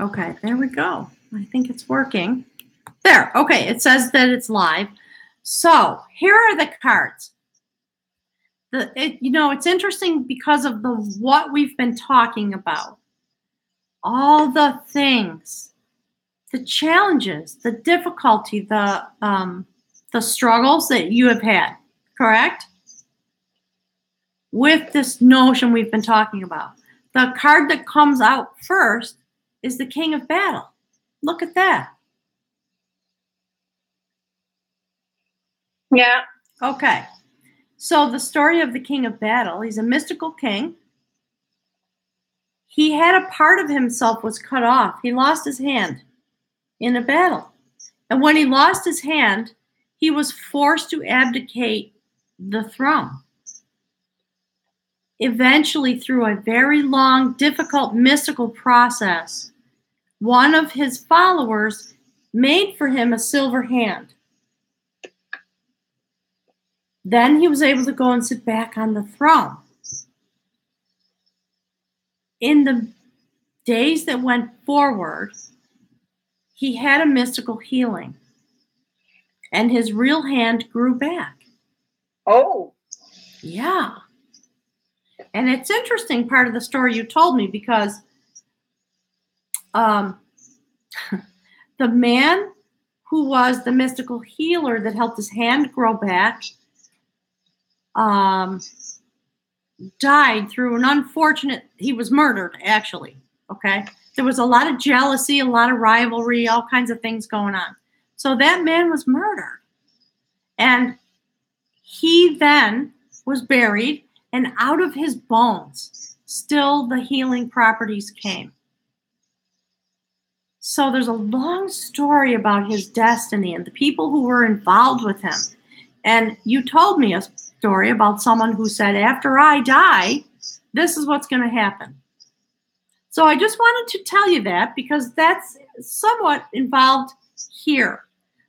Okay, there we go. I think it's working. There. Okay, it says that it's live. So here are the cards. It's interesting because of what we've been talking about. All the things, the challenges, the difficulty, the struggles that you have had, correct? With this notion we've been talking about. The card that comes out first is the King of Battle. Look at that. Yeah. Okay. So the story of the King of Battle, he's a mystical king. He had a part of himself was cut off. He lost his hand in a battle. And when he lost his hand, he was forced to abdicate the throne. Eventually, through a very long, difficult, mystical process, one of his followers made for him a silver hand. Then he was able to go and sit back on the throne. In the days that went forward, he had a mystical healing, and his real hand grew back. Oh. Yeah. And it's interesting part of the story you told me because the man who was the mystical healer that helped his hand grow back died through an unfortunate, he was murdered, actually, okay? There was a lot of jealousy, a lot of rivalry, all kinds of things going on. So that man was murdered. And he then was buried, and out of his bones, still the healing properties came. So there's a long story about his destiny and the people who were involved with him. And you told me a story about someone who said, after I die, this is what's going to happen. So I just wanted to tell you that because that's somewhat involved here.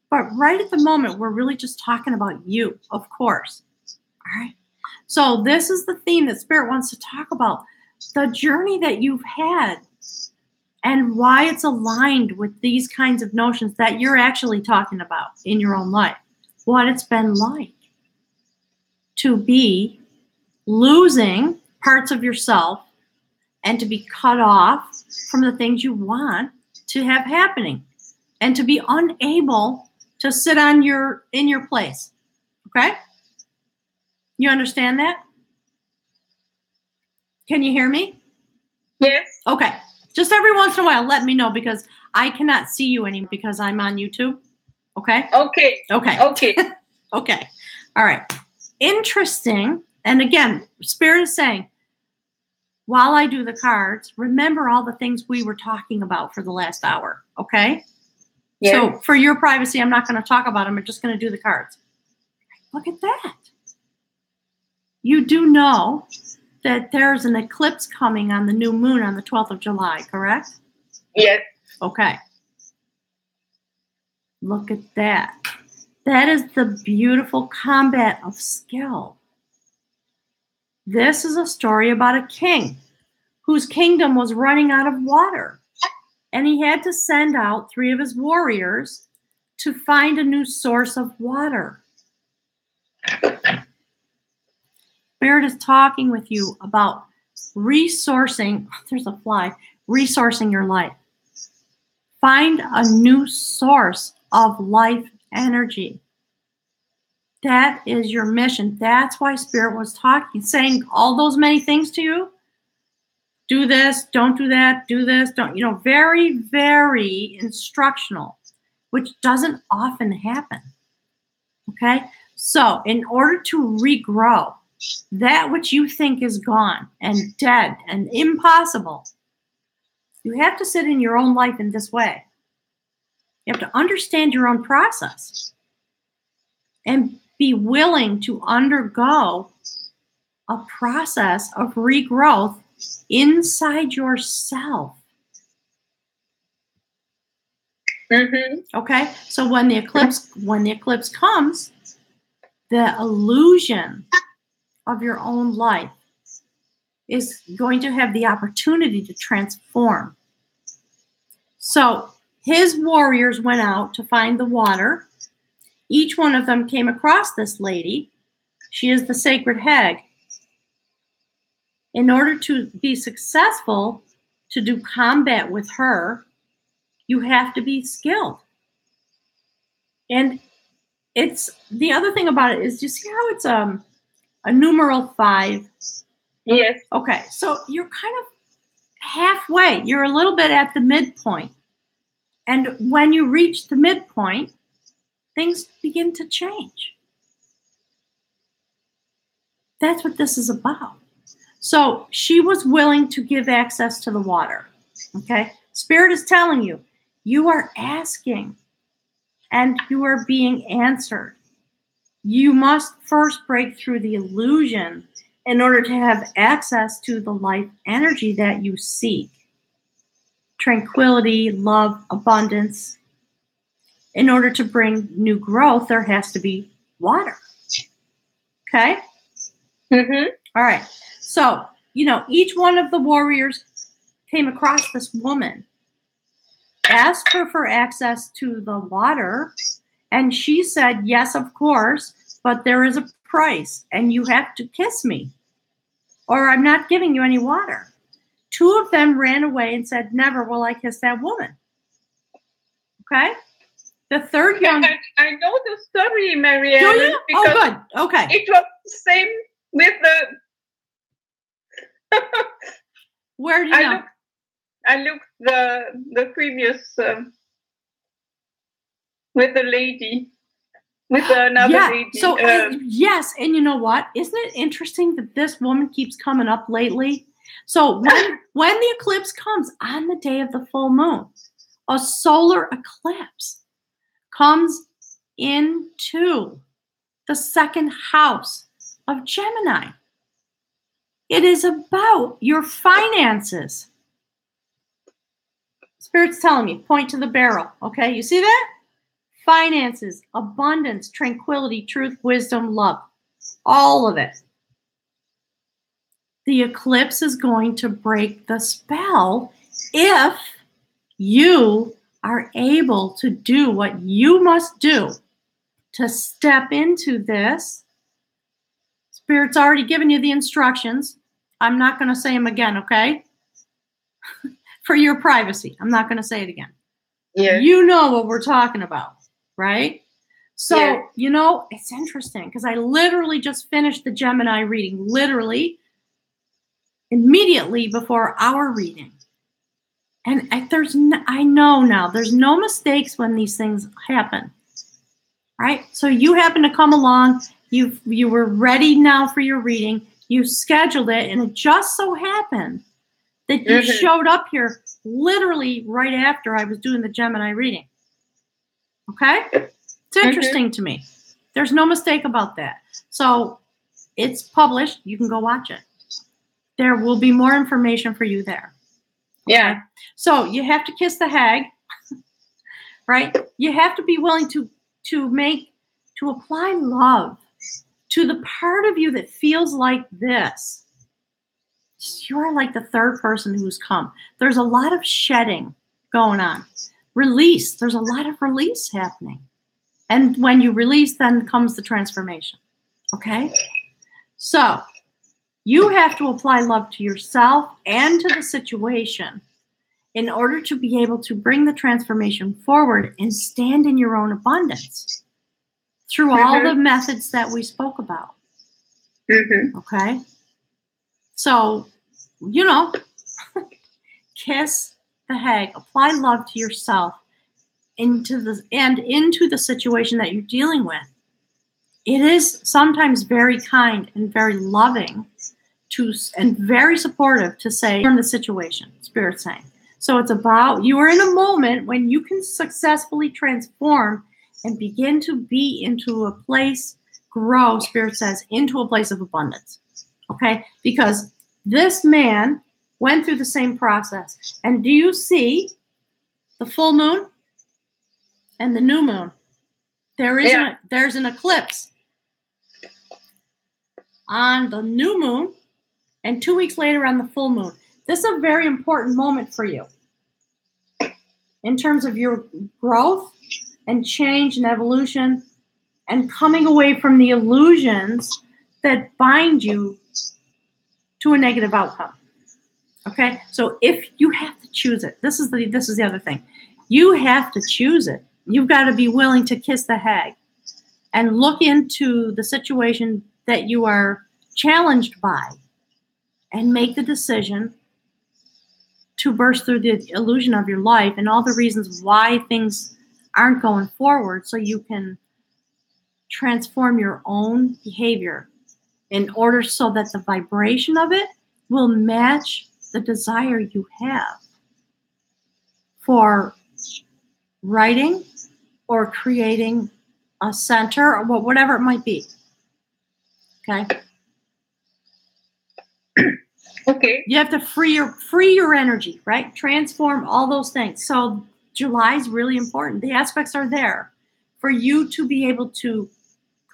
But right at the moment, we're really just talking about you, of course. All right. So this is the theme that Spirit wants to talk about, the journey that you've had and why it's aligned with these kinds of notions that you're actually talking about in your own life, what it's been like to be losing parts of yourself and to be cut off from the things you want to have happening and to be unable to sit in your place. Okay? You understand that? Can you hear me? Yes. Okay. Just every once in a while, let me know because I cannot see you anymore because I'm on YouTube. Okay? Okay. Okay. Okay. Okay. All right. Interesting. And again, Spirit is saying, while I do the cards, remember all the things we were talking about for the last hour. Okay? Yes. So for your privacy, I'm not going to talk about them. I'm just going to do the cards. Look at that. You do know that there's an eclipse coming on the new moon on the 12th of July, correct? Yes. Okay. Look at that. That is the beautiful combat of skill. This is a story about a king whose kingdom was running out of water. And he had to send out 3 of his warriors to find a new source of water. Spirit is talking with you about resourcing, there's a fly, resourcing your life. Find a new source of life energy. That is your mission. That's why Spirit was talking, saying all those many things to you. Do this, don't do that, do this, don't, very, very instructional, which doesn't often happen. Okay? So in order to regrow, that which you think is gone and dead and impossible, you have to sit in your own life in this way. You have to understand your own process and be willing to undergo a process of regrowth inside yourself. Mm-hmm. Okay? So when the eclipse comes, the illusion of your own life is going to have the opportunity to transform. So his warriors went out to find the water. Each one of them came across this lady. She is the sacred hag. In order to be successful, to do combat with her, you have to be skilled. And it's the other thing about it is, you see how it's a numeral 5? Yes. Okay, so you're kind of halfway. You're a little bit at the midpoint. And when you reach the midpoint, things begin to change. That's what this is about. So she was willing to give access to the water. Okay? Spirit is telling you, you are asking and you are being answered. You must first break through the illusion in order to have access to the life energy that you seek. Tranquility, love, abundance. In order to bring new growth, there has to be water. Okay? Mm-hmm. All right. So, each one of the warriors came across this woman, asked her for access to the water, and she said, yes, of course, but there is a price, and you have to kiss me, or I'm not giving you any water. 2 of them ran away and said, never will I kiss that woman. Okay? The third young... I know the story, Marianne. Do you? Oh, good. Okay. It was the same with the... Where do you know? I looked the previous with the lady, with another lady. So yes, and you know what? Isn't it interesting that this woman keeps coming up lately? So when the eclipse comes on the day of the full moon, a solar eclipse comes into the second house of Gemini. It is about your finances. Spirit's telling me, point to the barrel. Okay, you see that? Finances, abundance, tranquility, truth, wisdom, love. All of it. The eclipse is going to break the spell if you are able to do what you must do to step into this. Spirit's already given you the instructions. I'm not going to say them again, okay? For your privacy. I'm not going to say it again. Yeah. You know what we're talking about, right? So, Yeah. It's interesting because I literally just finished the Gemini reading, literally immediately before our reading. And I know now there's no mistakes when these things happen, right? So you happen to come along, you were ready now for your reading, you scheduled it, and it just so happened that you showed up here literally right after I was doing the Gemini reading. Okay? It's interesting to me. There's no mistake about that. So it's published. You can go watch it. There will be more information for you there. Okay? Yeah. So you have to kiss the hag, right? You have to be willing to apply love to the part of you that feels like this. You're like the third person who's come. There's a lot of shedding going on. Release. There's a lot of release happening. And when you release, then comes the transformation. Okay? So you have to apply love to yourself and to the situation in order to be able to bring the transformation forward and stand in your own abundance through all the methods that we spoke about. Okay? So, kiss the hag, apply love to yourself into the situation that you're dealing with. It is sometimes very kind and very loving and very supportive to say, in the situation, Spirit's saying. So it's about, you are in a moment when you can successfully transform and begin to be into a place, grow, Spirit says, into a place of abundance. Okay? Because this man went through the same process. And do you see the full moon and the new moon? There's an eclipse on the new moon and 2 weeks later on the full moon. This is a very important moment for you. in terms of your growth and change and evolution and coming away from the illusions that bind you to a negative outcome. Okay? So if you have to choose it, this is the other thing. You have to choose it. You've got to be willing to kiss the hag and look into the situation that you are challenged by and make the decision to burst through the illusion of your life and all the reasons why things aren't going forward, so you can transform your own behavior in order so that the vibration of it will match the desire you have for writing or creating a center or whatever it might be. Okay? Okay. You have to free your energy, right? Transform all those things. So July is really important. The aspects are there for you to be able to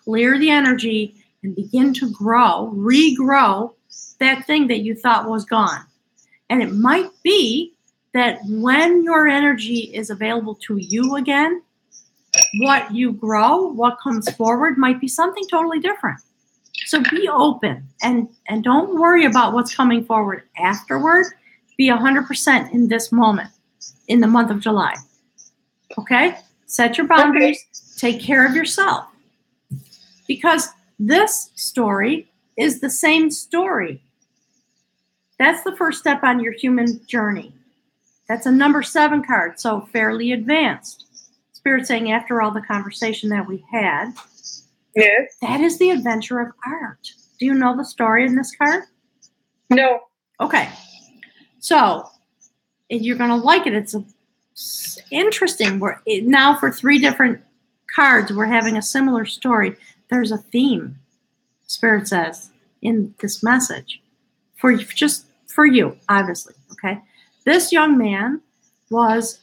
clear the energy and begin to regrow that thing that you thought was gone. And it might be that when your energy is available to you again, what you grow, what comes forward might be something totally different. So be open and don't worry about what's coming forward afterward. Be 100% in this moment, in the month of July. Okay? Set your boundaries. Okay. Take care of yourself. Because this story is the same story. That's the first step on your human journey. That's a number 7 card, so fairly advanced. Spirit saying after all the conversation that we had, yes, that is the adventure of art. Do you know the story in this card? No. Okay. So you're going to like it. It's interesting. Now for 3 different cards, we're having a similar story. There's a theme, Spirit says, in this message. Just for you, obviously. Okay. This young man was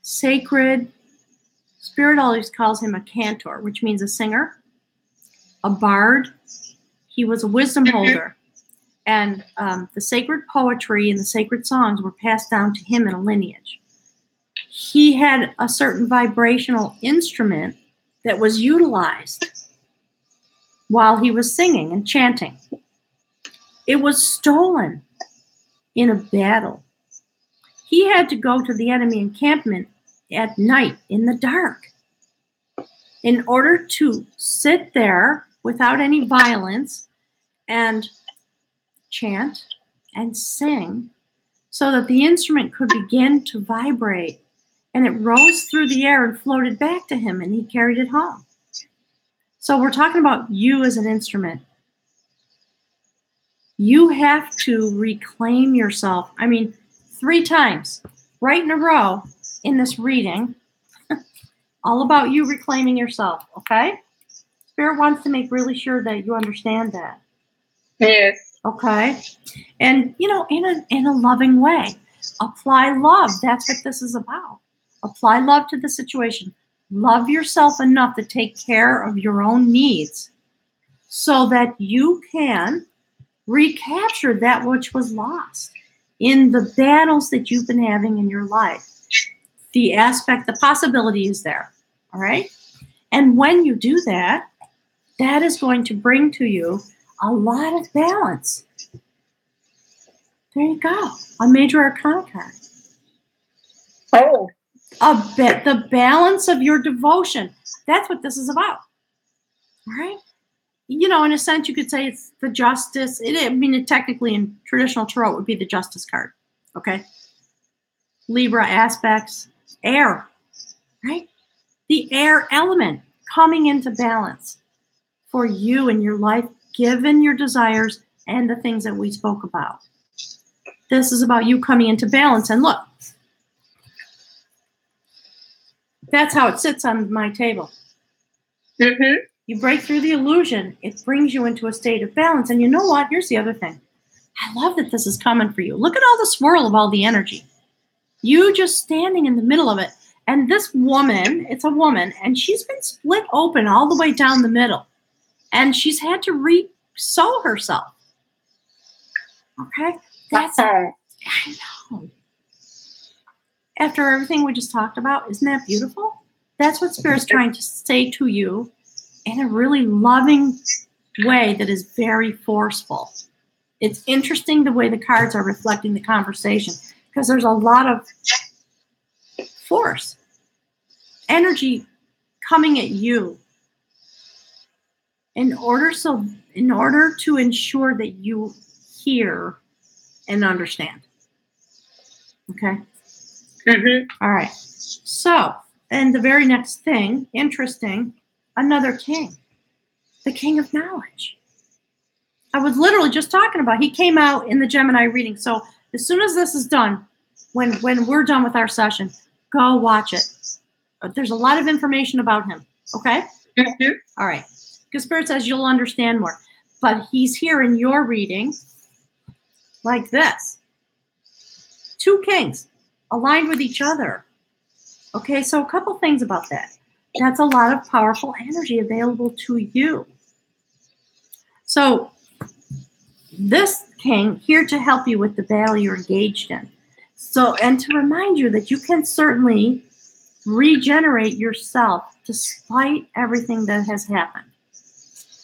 sacred. Spirit always calls him a cantor, which means a singer, a bard. He was a wisdom holder. And the sacred poetry and the sacred songs were passed down to him in a lineage. He had a certain vibrational instrument that was utilized while he was singing and chanting. It was stolen in a battle. He had to go to the enemy encampment at night in the dark in order to sit there without any violence and chant and sing so that the instrument could begin to vibrate, and it rose through the air and floated back to him, and he carried it home. So we're talking about you as an instrument. You have to reclaim yourself. 3 times right in a row in this reading, all about you reclaiming yourself, okay? Spirit wants to make really sure that you understand that. Yes. Okay? And, in a loving way. Apply love. That's what this is about. Apply love to the situation. Love yourself enough to take care of your own needs so that you can recapture that which was lost in the battles that you've been having in your life. The possibility is there. All right? And when you do that, that is going to bring to you a lot of balance. There you go. A major arcana card. Oh. The balance of your devotion. That's what this is about. All right? In a sense, you could say it's the justice. Technically in traditional tarot, it would be the justice card. Okay? Libra aspects, air, right? The air element coming into balance for you in your life, given your desires and the things that we spoke about. This is about you coming into balance. And look, that's how it sits on my table. Mm-hmm. You break through the illusion. It brings you into a state of balance. And you know what? Here's the other thing. I love that this is coming for you. Look at all the swirl of all the energy. You just standing in the middle of it. And this woman, it's a woman, and she's been split open all the way down the middle. And she's had to re-sew herself. Okay? I know. after everything we just talked about? Isn't that beautiful? That's what Spirit's trying to say to you in a really loving way that is very forceful. It's interesting the way the cards are reflecting the conversation because there's a lot of force, energy coming at you in order to ensure that you hear and understand. Okay? All right. So, and the very next thing, interesting, another king, the king of knowledge. I was literally just talking about, he came out in the Gemini reading. So as soon as this is done, when we're done with our session, go watch it. There's a lot of information about him. Okay? All right. Because Spirit says you'll understand more. But he's here in your reading like this. Two kings aligned with each other. Okay, so a couple things about that. That's a lot of powerful energy available to you. So this king here to help you with the battle you're engaged in. So, and to remind you that you can certainly regenerate yourself despite everything that has happened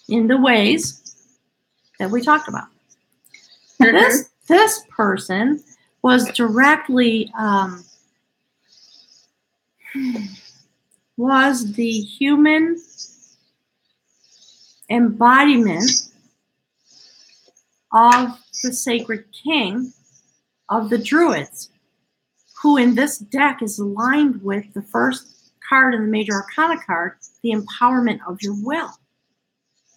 in the ways that we talked about. This person was directly was the human embodiment of the sacred king of the Druids, who in this deck is aligned with the first card in the Major Arcana card, the empowerment of your will.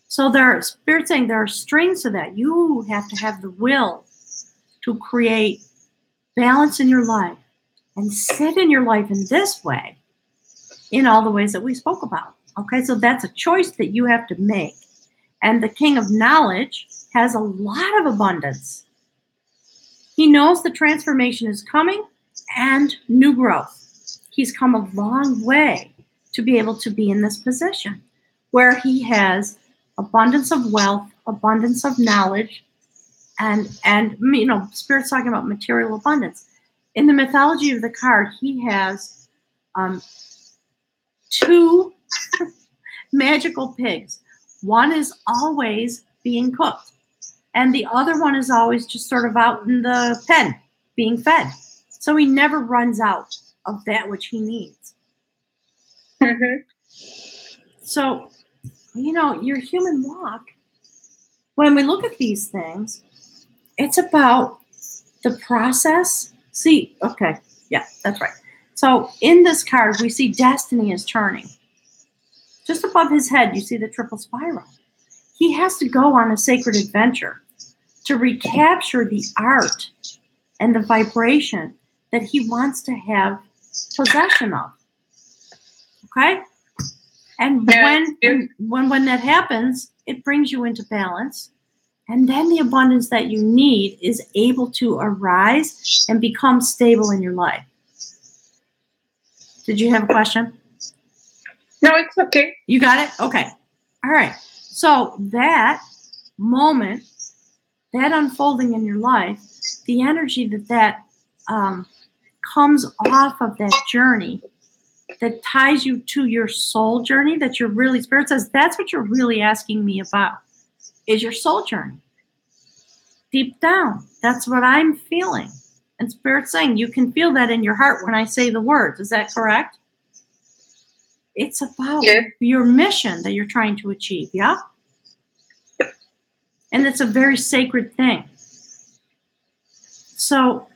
So there are Spirit saying there are strings to that. You have to have the will to create balance in your life and sit in your life in this way, in all the ways that we spoke about. Okay, so that's a choice that you have to make. And the king of knowledge has a lot of abundance. He knows the transformation is coming and new growth. He's come a long way to be able to be in this position where he has abundance of wealth, abundance of knowledge, and you know, Spirit's talking about material abundance. In the mythology of the card, he has two magical pigs. One is always being cooked, and the other one is always just sort of out in the pen being fed. So he never runs out of that which he needs. So, you know, your human walk, when we look at these things, it's about the process. See, okay, yeah, that's right. So in this card, we see destiny is turning. Just above his head, you see the triple spiral. He has to go on a sacred adventure to recapture the art and the vibration that he wants to have possession of. Okay? And when that happens, it brings you into balance. And then the abundance that you need is able to arise and become stable in your life. Did you have a question? No, it's okay. You got it? Okay. All right. So that moment, that unfolding in your life, the energy that comes off of that journey, that ties you to your soul journey, that you're really, Spirit says, that's what you're really asking me about, is your soul journey. Deep down, that's what I'm feeling. And Spirit's saying you can feel that in your heart when I say the words. Is that correct? It's about your mission that you're trying to achieve, yeah? And it's a very sacred thing. So,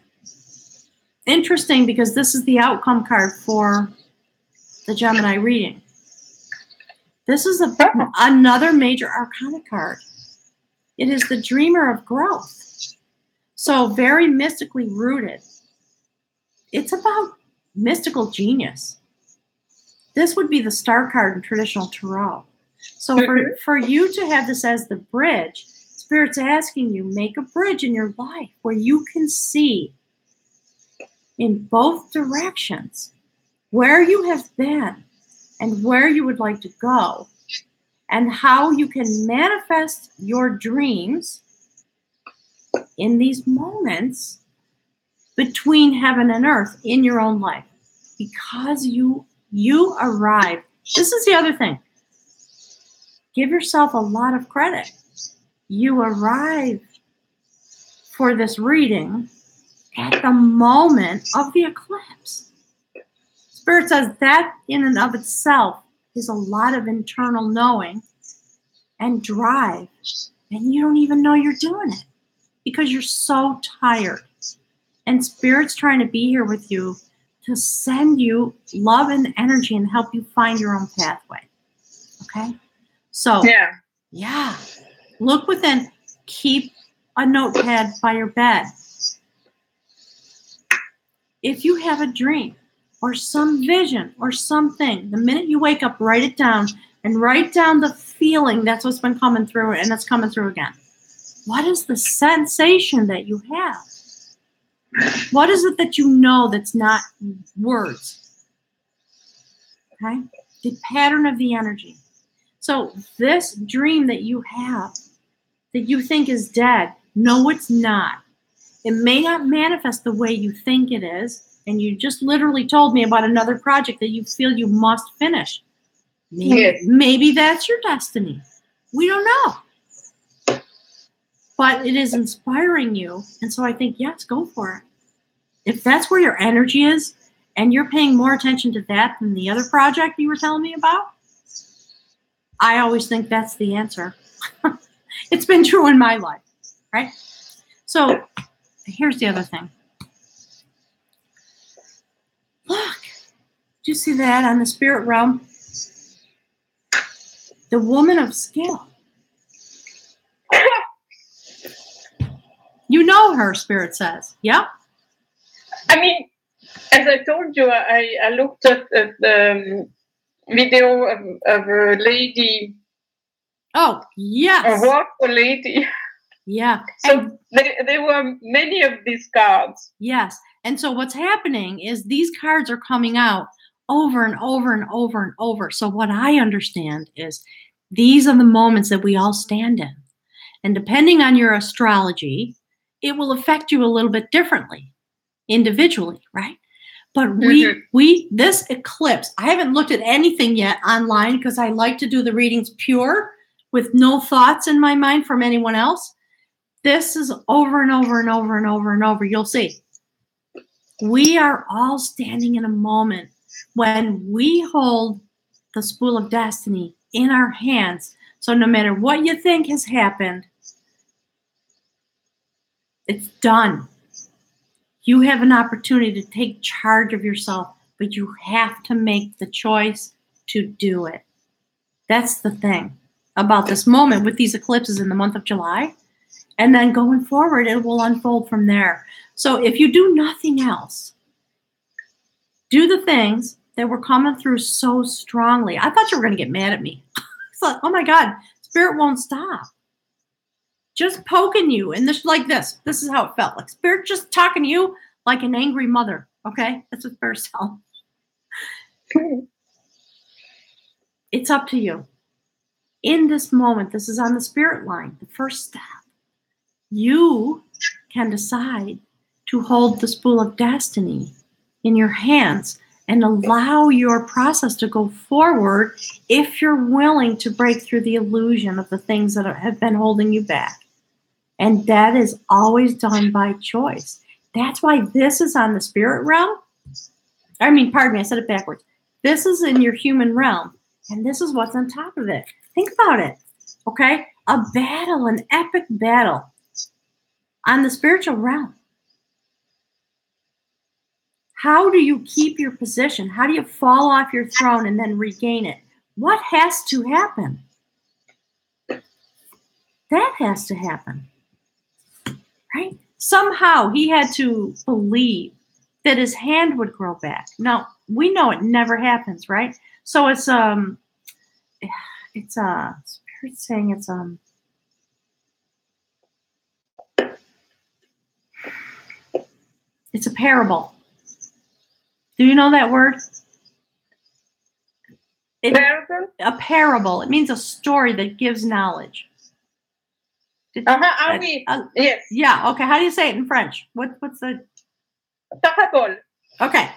interesting, because this is the outcome card for the Gemini reading. This is another Major Arcana card. It is the Dreamer of Growth. So very mystically rooted. It's about mystical genius. This would be the star card in traditional tarot. So for you to have this as the bridge, Spirit's asking you, make a bridge in your life where you can see in both directions where you have been and where you would like to go, and how you can manifest your dreams in these moments between heaven and earth in your own life because you arrive. This is the other thing. Give yourself a lot of credit. You arrive for this reading at the moment of the eclipse. Spirit says that in and of itself is a lot of internal knowing and drive, and you don't even know you're doing it because you're so tired. And Spirit's trying to be here with you to send you love and energy and help you find your own pathway. Okay? So, yeah. Look within. Keep a notepad by your bed. If you have a dream or some vision or something, the minute you wake up, write it down and write down the feeling. That's what's been coming through, and it's coming through again. What is the sensation that you have? What is it that you know that's not words? Okay? The pattern of the energy. So this dream that you have, that you think is dead, no, it's not. It may not manifest the way you think it is, and you just literally told me about another project that you feel you must finish. Maybe that's your destiny. We don't know. But it is inspiring you, and so I think, yes, go for it. If that's where your energy is, and you're paying more attention to that than the other project you were telling me about, I always think that's the answer. It's been true in my life, right? So here's the other thing. Look, do you see that on the spirit realm? The woman of skill. You know her, Spirit says. Yep. I mean, as I told you, I looked at the video of a lady. Oh, yes. A water lady. Yeah. So there were many of these cards. Yes. And so what's happening is these cards are coming out over and over and over and over. So what I understand is these are the moments that we all stand in. And depending on your astrology, it will affect you a little bit differently, individually, right? But this eclipse, I haven't looked at anything yet online because I like to do the readings pure with no thoughts in my mind from anyone else. This is over and over and over and over and over. You'll see. We are all standing in a moment when we hold the spool of destiny in our hands. So no matter what you think has happened, it's done. You have an opportunity to take charge of yourself, but you have to make the choice to do it. That's the thing about this moment with these eclipses in the month of July. And then going forward, it will unfold from there. So if you do nothing else, do the things that were coming through so strongly. I thought you were going to get mad at me. It's like, oh my God, Spirit won't stop. Just poking you. And this like this. This is how it felt. Like Spirit just talking to you like an angry mother. Okay? That's what Spirit sounds. It's up to you. In this moment, this is on the Spirit line, the first step. You can decide to hold the spool of destiny in your hands and allow your process to go forward if you're willing to break through the illusion of the things that have been holding you back. And that is always done by choice. That's why this is on the spirit realm. Pardon me, I said it backwards. This is in your human realm, and this is what's on top of it. Think about it, okay? A battle, an epic battle on the spiritual realm. How do you keep your position? How do you fall off your throne and then regain it? What has to happen? That has to happen, right? Somehow he had to believe that his hand would grow back. Now, we know it never happens, right? So it's Spirit saying it's a parable. Do you know that word? Parable? A parable. It means a story that gives knowledge. Yes. Yeah. Okay. How do you say it in French? What's the? Terrible. Okay.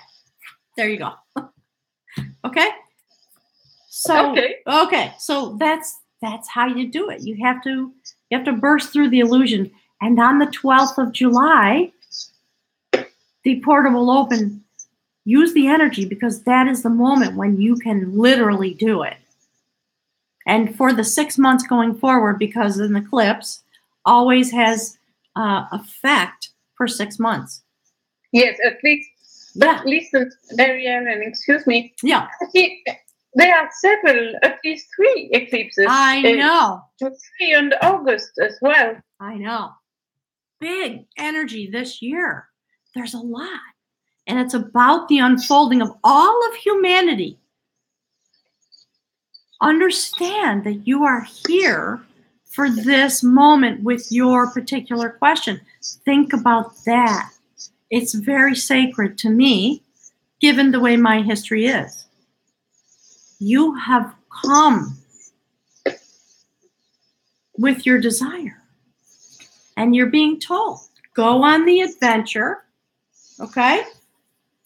There you go. Okay. So okay. So that's how you do it. You have to burst through the illusion. And on the 12th of July, the portal will open. Use the energy, because that is the moment when you can literally do it. And for the 6 months going forward, because an eclipse always has effect for 6 months. Yes, at least. Yeah. But listen, Marianne, and excuse me. Yeah. There are several, at least 3 eclipses. I know. 3 in August as well. I know. Big energy this year. There's a lot. And it's about the unfolding of all of humanity. Understand that you are here for this moment with your particular question. Think about that. It's very sacred to me, given the way my history is. You have come with your desire, and you're being told, go on the adventure, okay,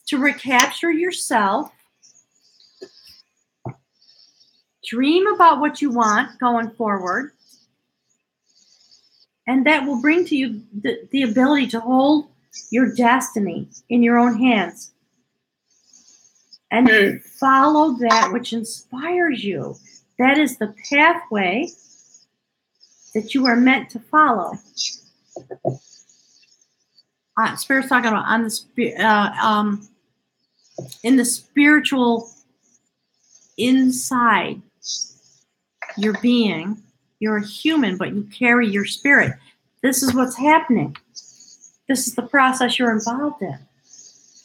to recapture yourself. Dream about what you want going forward, and that will bring to you the ability to hold your destiny in your own hands and follow that which inspires you. That is the pathway that you are meant to follow. Spirit's talking about on the in the spiritual inside your being. You're a human, but you carry your spirit. This is what's happening. This is the process you're involved in.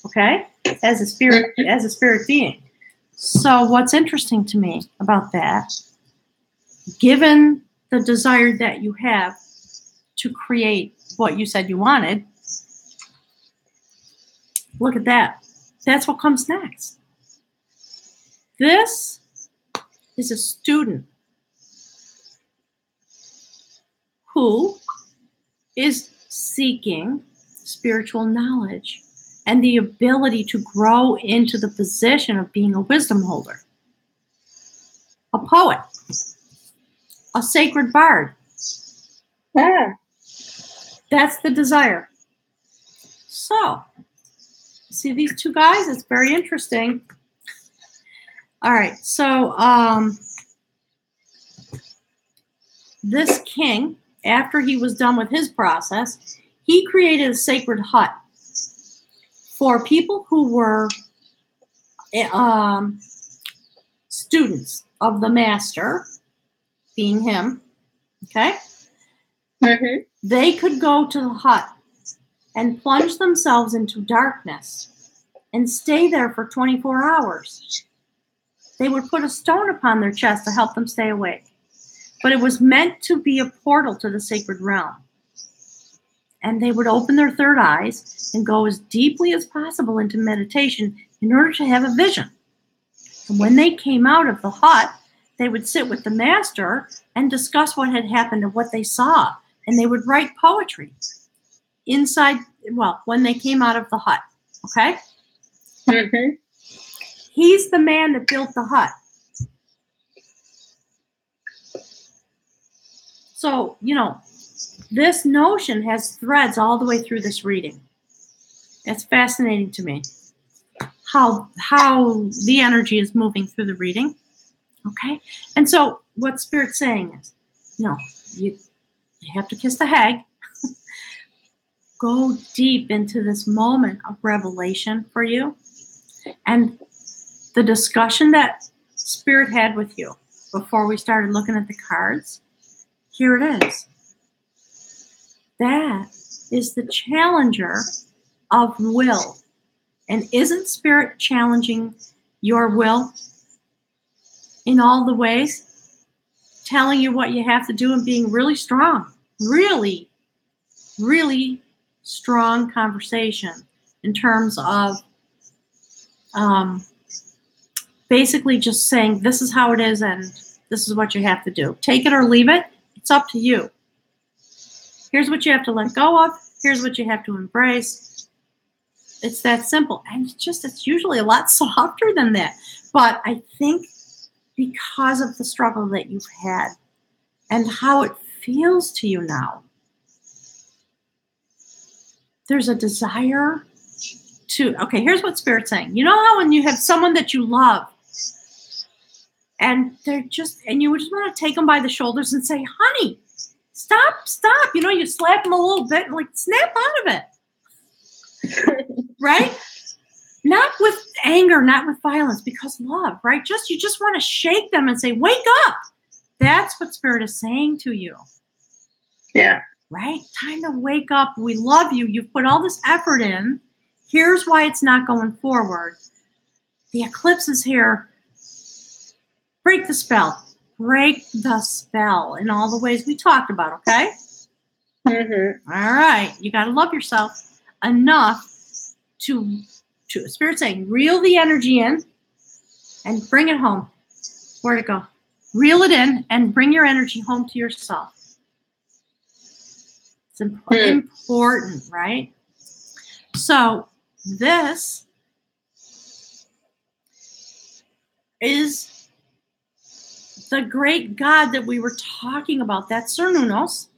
Okay? As a spirit being. So what's interesting to me about that, given the desire that you have to create what you said you wanted, look at that. That's what comes next. This is a student who is seeking spiritual knowledge and the ability to grow into the position of being a wisdom holder, a poet, a sacred bard. Yeah. That's the desire. So, see these 2 guys? It's very interesting. All right, so this king, after he was done with his process, he created a sacred hut for people who were students of the master, being him, okay? Mm-hmm. They could go to the hut and plunge themselves into darkness and stay there for 24 hours. They would put a stone upon their chest to help them stay awake. But it was meant to be a portal to the sacred realm. And they would open their third eyes and go as deeply as possible into meditation in order to have a vision. And when they came out of the hut, they would sit with the master and discuss what had happened and what they saw. And they would write poetry inside, well, when they came out of the hut. Okay? Mm-hmm. He's the man that built the hut. So, this notion has threads all the way through this reading. It's fascinating to me how the energy is moving through the reading. Okay? And so what Spirit's saying is, you have to kiss the hag. Go deep into this moment of revelation for you. And the discussion that Spirit had with you before we started looking at the cards, here it is. That is the challenger of will. And isn't Spirit challenging your will in all the ways? Telling you what you have to do and being really strong. Really, really strong conversation in terms of basically just saying this is how it is and this is what you have to do. Take it or leave it. It's up to you. Here's what you have to let go of. Here's what you have to embrace. It's that simple. And it's usually a lot softer than that. But I think because of the struggle that you've had and how it feels to you now, there's a desire to, okay, here's what Spirit's saying. You know how when you have someone that you love and and you just want to take them by the shoulders and say, honey, stop. You slap them a little bit and snap out of it. Right? Not with anger, not with violence, because love, right? You just want to shake them and say, wake up. That's what Spirit is saying to you. Yeah. Right? Time to wake up. We love you. You've put all this effort in. Here's why it's not going forward. The eclipse is here. Break the spell. Break the spell in all the ways we talked about, okay? Mm-hmm. All right. You got to love yourself enough to Spirit saying, reel the energy in and bring it home. Where'd it go? Reel it in and bring your energy home to yourself. It's important, right? So this is the great God that we were talking about. That's Cernunnos.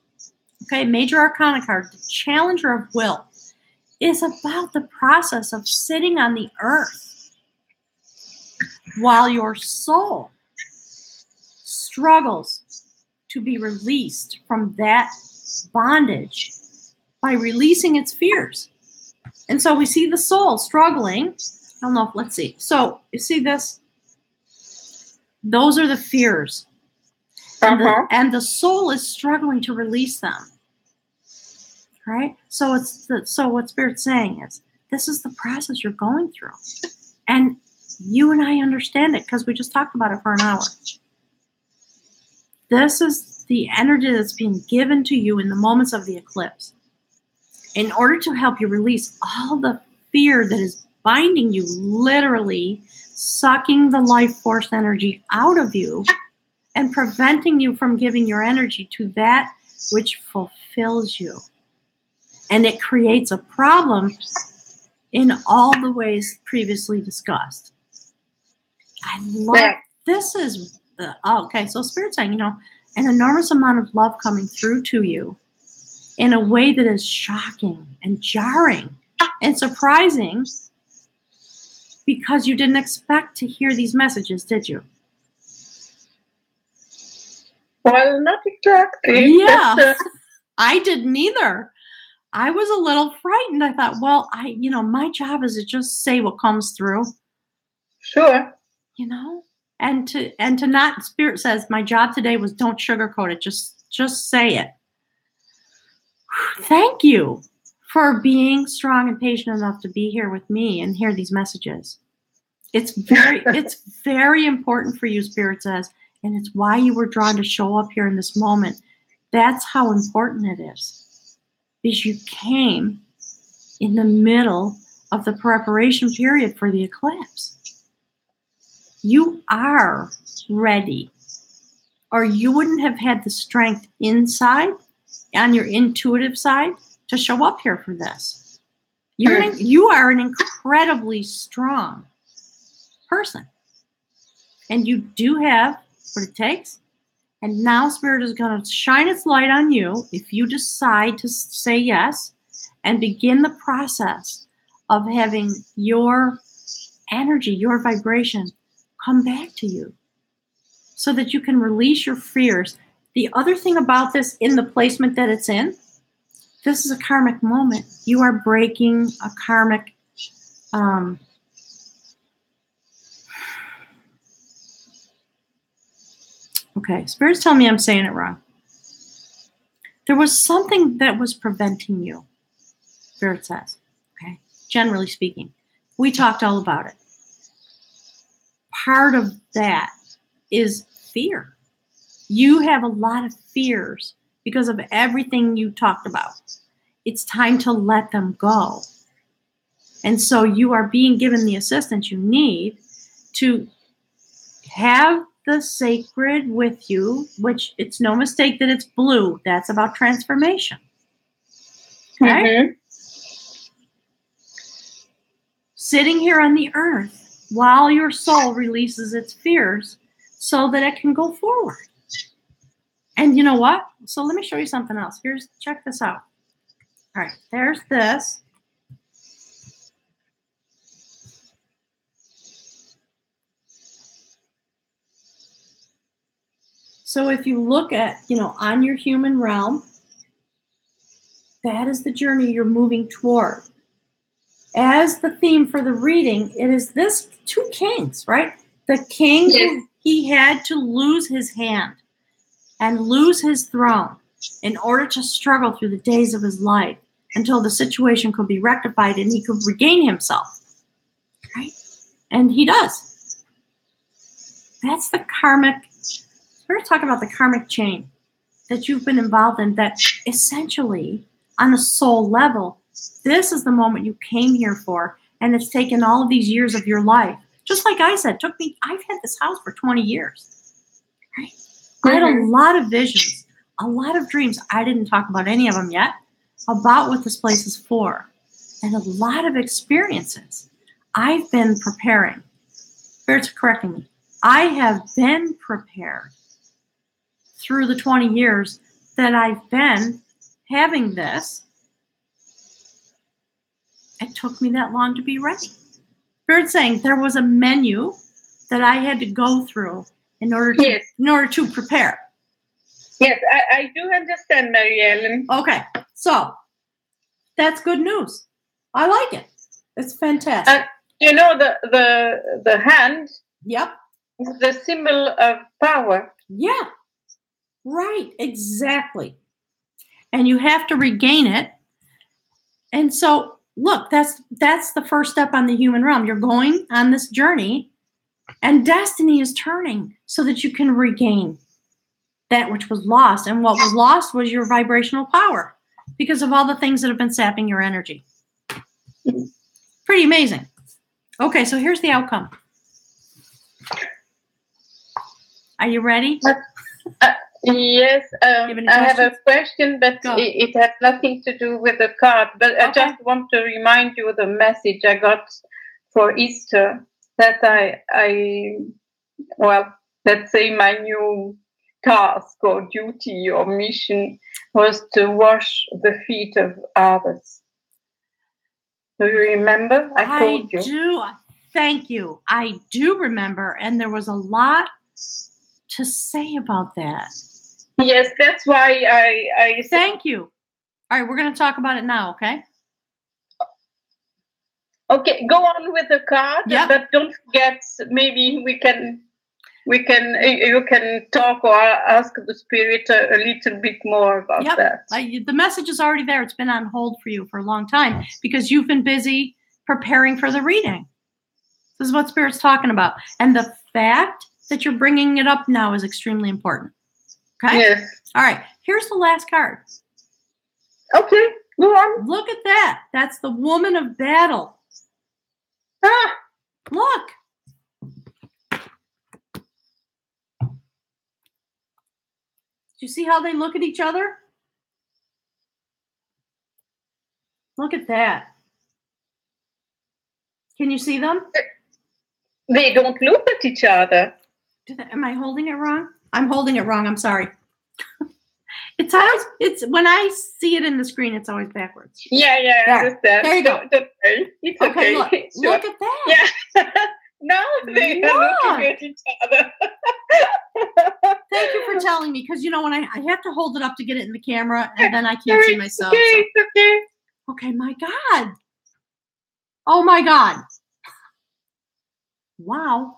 Okay, Major Arcana card, the Challenger of Will, is about the process of sitting on the earth while your soul struggles to be released from that bondage by releasing its fears. And so we see the soul struggling. I don't know if, let's see. So you see this? Those are the fears. And the soul is struggling to release them. Right? So what Spirit's saying is, this is the process you're going through. And you and I understand it because we just talked about it for an hour. This is the energy that's being given to you in the moments of the eclipse in order to help you release all the fear that is binding you, literally sucking the life force energy out of you and preventing you from giving your energy to that which fulfills you. And it creates a problem in all the ways previously discussed. I love this is okay. So Spirit's saying, an enormous amount of love coming through to you in a way that is shocking and jarring and surprising because you didn't expect to hear these messages, did you? Well, not exactly. Yeah, I didn't either. I was a little frightened. I thought, well, my job is to just say what comes through. Sure. And to not, Spirit says, my job today was don't sugarcoat it. Just say it. Thank you for being strong and patient enough to be here with me and hear these messages. It's very important for you, Spirit says, and it's why you were drawn to show up here in this moment. That's how important it is. Because you came in the middle of the preparation period for the eclipse. You are ready, or you wouldn't have had the strength inside, on your intuitive side, to show up here for this. You are an incredibly strong person, and you do have what it takes. And now Spirit is going to shine its light on you if you decide to say yes and begin the process of having your energy, your vibration come back to you so that you can release your fears. The other thing about this, in the placement that it's in, this is a karmic moment. You are breaking a karmic okay, Spirit's telling me I'm saying it wrong. There was something that was preventing you, Spirit says. Okay, generally speaking. We talked all about it. Part of that is fear. You have a lot of fears because of everything you talked about. It's time to let them go. And so you are being given the assistance you need to have the sacred with you, which it's no mistake that it's blue. That's about transformation. Okay? Mm-hmm. sitting here on the earth while your soul releases its fears so that it can go forward. And you know what? So let me show you something else. Check this out. All right, there's this. So if you look at, on your human realm, that is the journey you're moving toward. As the theme for the reading, it is this two kings, right? The king, Yes. he had to lose his hand and lose his throne in order to struggle through the days of his life until the situation could be rectified and he could regain himself, right? And he does. That's the karmic. We're talking about the karmic chain that you've been involved in, that essentially on a soul level, this is the moment you came here for, and it's taken all of these years of your life. Just like I said, I've had this house for 20 years, right? I had a lot of visions, a lot of dreams. I didn't talk about any of them yet, about what this place is for, and a lot of experiences. I've been preparing. Spirit's correcting me. I have been prepared through the 20 years that I've been having this. It took me that long to be ready. Spirit's saying there was a menu that I had to go through in order to prepare. Yes, I do understand, Mary Ellen. Okay, so that's good news. I like it. It's fantastic. The hand. Yep. Is the symbol of power. Yeah. Right. Exactly. And you have to regain it. And so, look, that's the first step on the human realm. You're going on this journey, and destiny is turning so that you can regain that which was lost. And what was lost was your vibrational power because of all the things that have been sapping your energy. Pretty amazing. Okay, so here's the outcome. Are you ready? Yes, I have a question, but it has nothing to do with the card. But I just want to remind you of the message I got for Easter, that let's say my new task or duty or mission was to wash the feet of others. Do you remember? I told you. I do. Thank you. I do remember, and there was a lot to say about that. Yes, that's why I thank you. All right, we're going to talk about it now, okay? Okay, go on with the card, but don't forget, maybe you can talk or ask the spirit a little bit more about that. The message is already there. It's been on hold for you for a long time because you've been busy preparing for the reading. This is what Spirit's talking about. And the fact that you're bringing it up now is extremely important. Okay? Yes. All right. Here's the last card. Okay. Go on. Look at that. That's the Woman of Battle. Ah. Look. Do you see how they look at each other? Look at that. Can you see them? They don't look at each other. Am I holding it wrong? I'm holding it wrong. I'm sorry. It's when I see it in the screen, it's always backwards. Yeah, I understand. There you go. It's okay. Look at that. Yeah. Now they are looking at each other. Thank you for telling me, because when I have to hold it up to get it in the camera, and then I can't see myself. Okay. Okay, my God. Oh my God. Wow.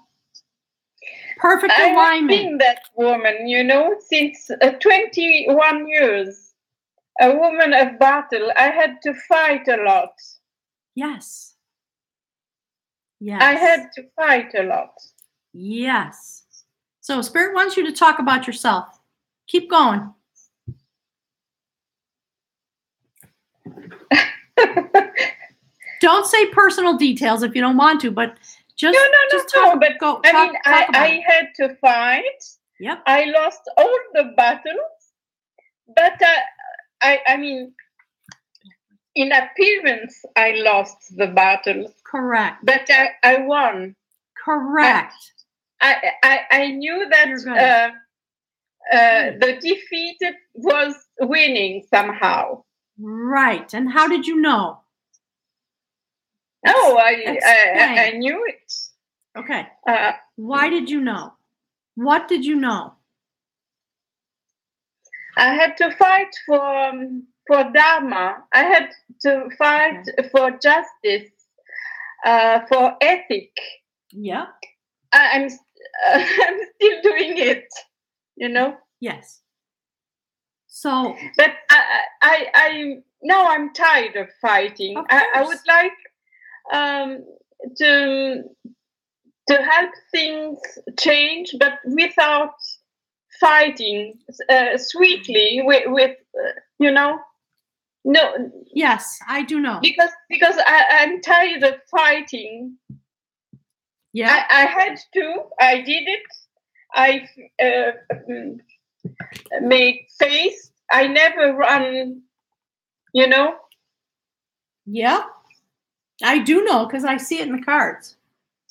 Perfect alignment. I've seen that woman, since 21 years. A woman of battle. I had to fight a lot. Yes. I had to fight a lot. Yes. So Spirit wants you to talk about yourself. Keep going. Don't say personal details if you don't want to, but just no. But I had to fight. Yep. I lost all the battles, but I mean, in appearance, I lost the battle. Correct. But I won. Correct. I knew that the defeated was winning somehow. Right. And how did you know? Oh, I knew it. Okay. Why did you know? What did you know? I had to fight for Dharma. I had to fight for justice, for ethic. Yeah. I'm still doing it, you know. Yes. So, but I now I'm tired of fighting. I would like to help things change, but without fighting, sweetly with you know. No. Yes, I do know. Because I'm tired of fighting. Yeah. I had to. I did it. I made face. I never run. You know. Yeah. I do know because I see it in the cards.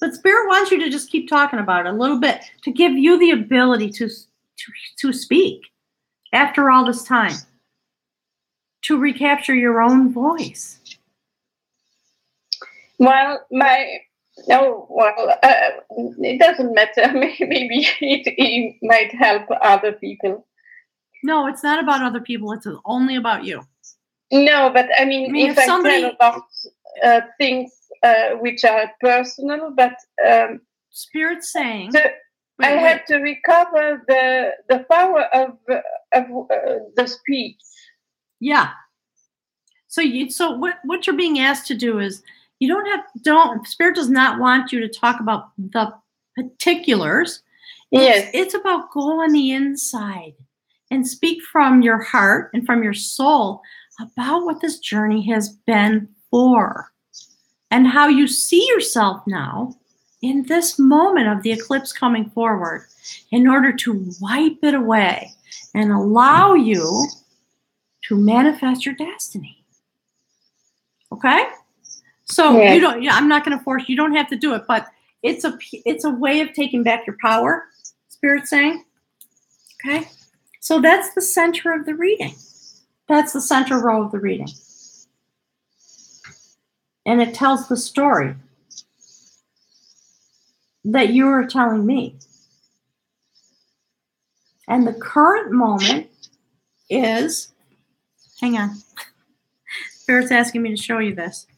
But Spirit wants you to just keep talking about it a little bit to give you the ability to speak after all this time, to recapture your own voice. Well, it doesn't matter. Maybe it might help other people. No, it's not about other people. It's only about you. No, but I mean if I tell about things which are personal, but Spirit's saying I have to recover the power of the speech. Yeah. So what you're being asked to do is Spirit does not want you to talk about the particulars. Yes. It's about go on the inside and speak from your heart and from your soul about what this journey has been for and how you see yourself now in this moment of the eclipse coming forward in order to wipe it away and allow you to manifest your destiny. Okay? So I'm not going to force you. Don't have to do it, but it's a way of taking back your power, Spirit's saying. Okay? So that's the center of the reading. That's the center row of the reading. And it tells the story that you are telling me. And the current moment is, hang on. Spirit's asking me to show you this.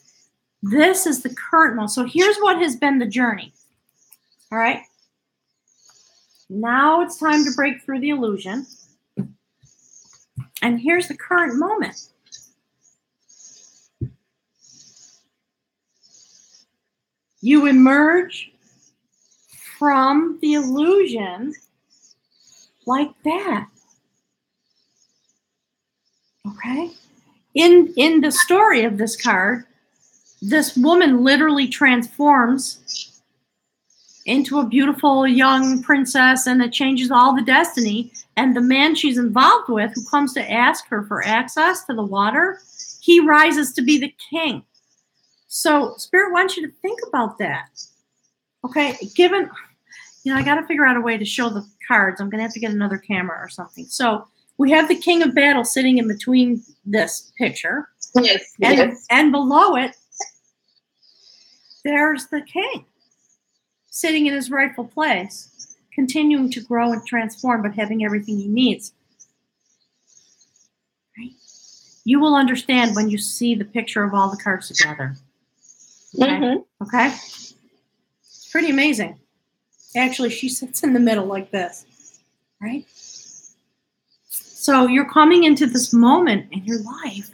This is the current moment. So here's what has been the journey. All right? Now it's time to break through the illusion. And here's the current moment. You emerge from the illusion like that. Okay? In the story of this card, this woman literally transforms into a beautiful young princess, and it changes all the destiny. And the man she's involved with, who comes to ask her for access to the water, he rises to be the king. So Spirit wants you to think about that. Okay, given, I got to figure out a way to show the cards. I'm going to have to get another camera or something. So we have the King of Battle sitting in between this picture. Yes. And below it, there's the king sitting in his rightful place, continuing to grow and transform, but having everything he needs. Right? You will understand when you see the picture of all the cards together. Okay? Mm-hmm. Okay? It's pretty amazing. Actually, she sits in the middle like this. Right? So you're coming into this moment in your life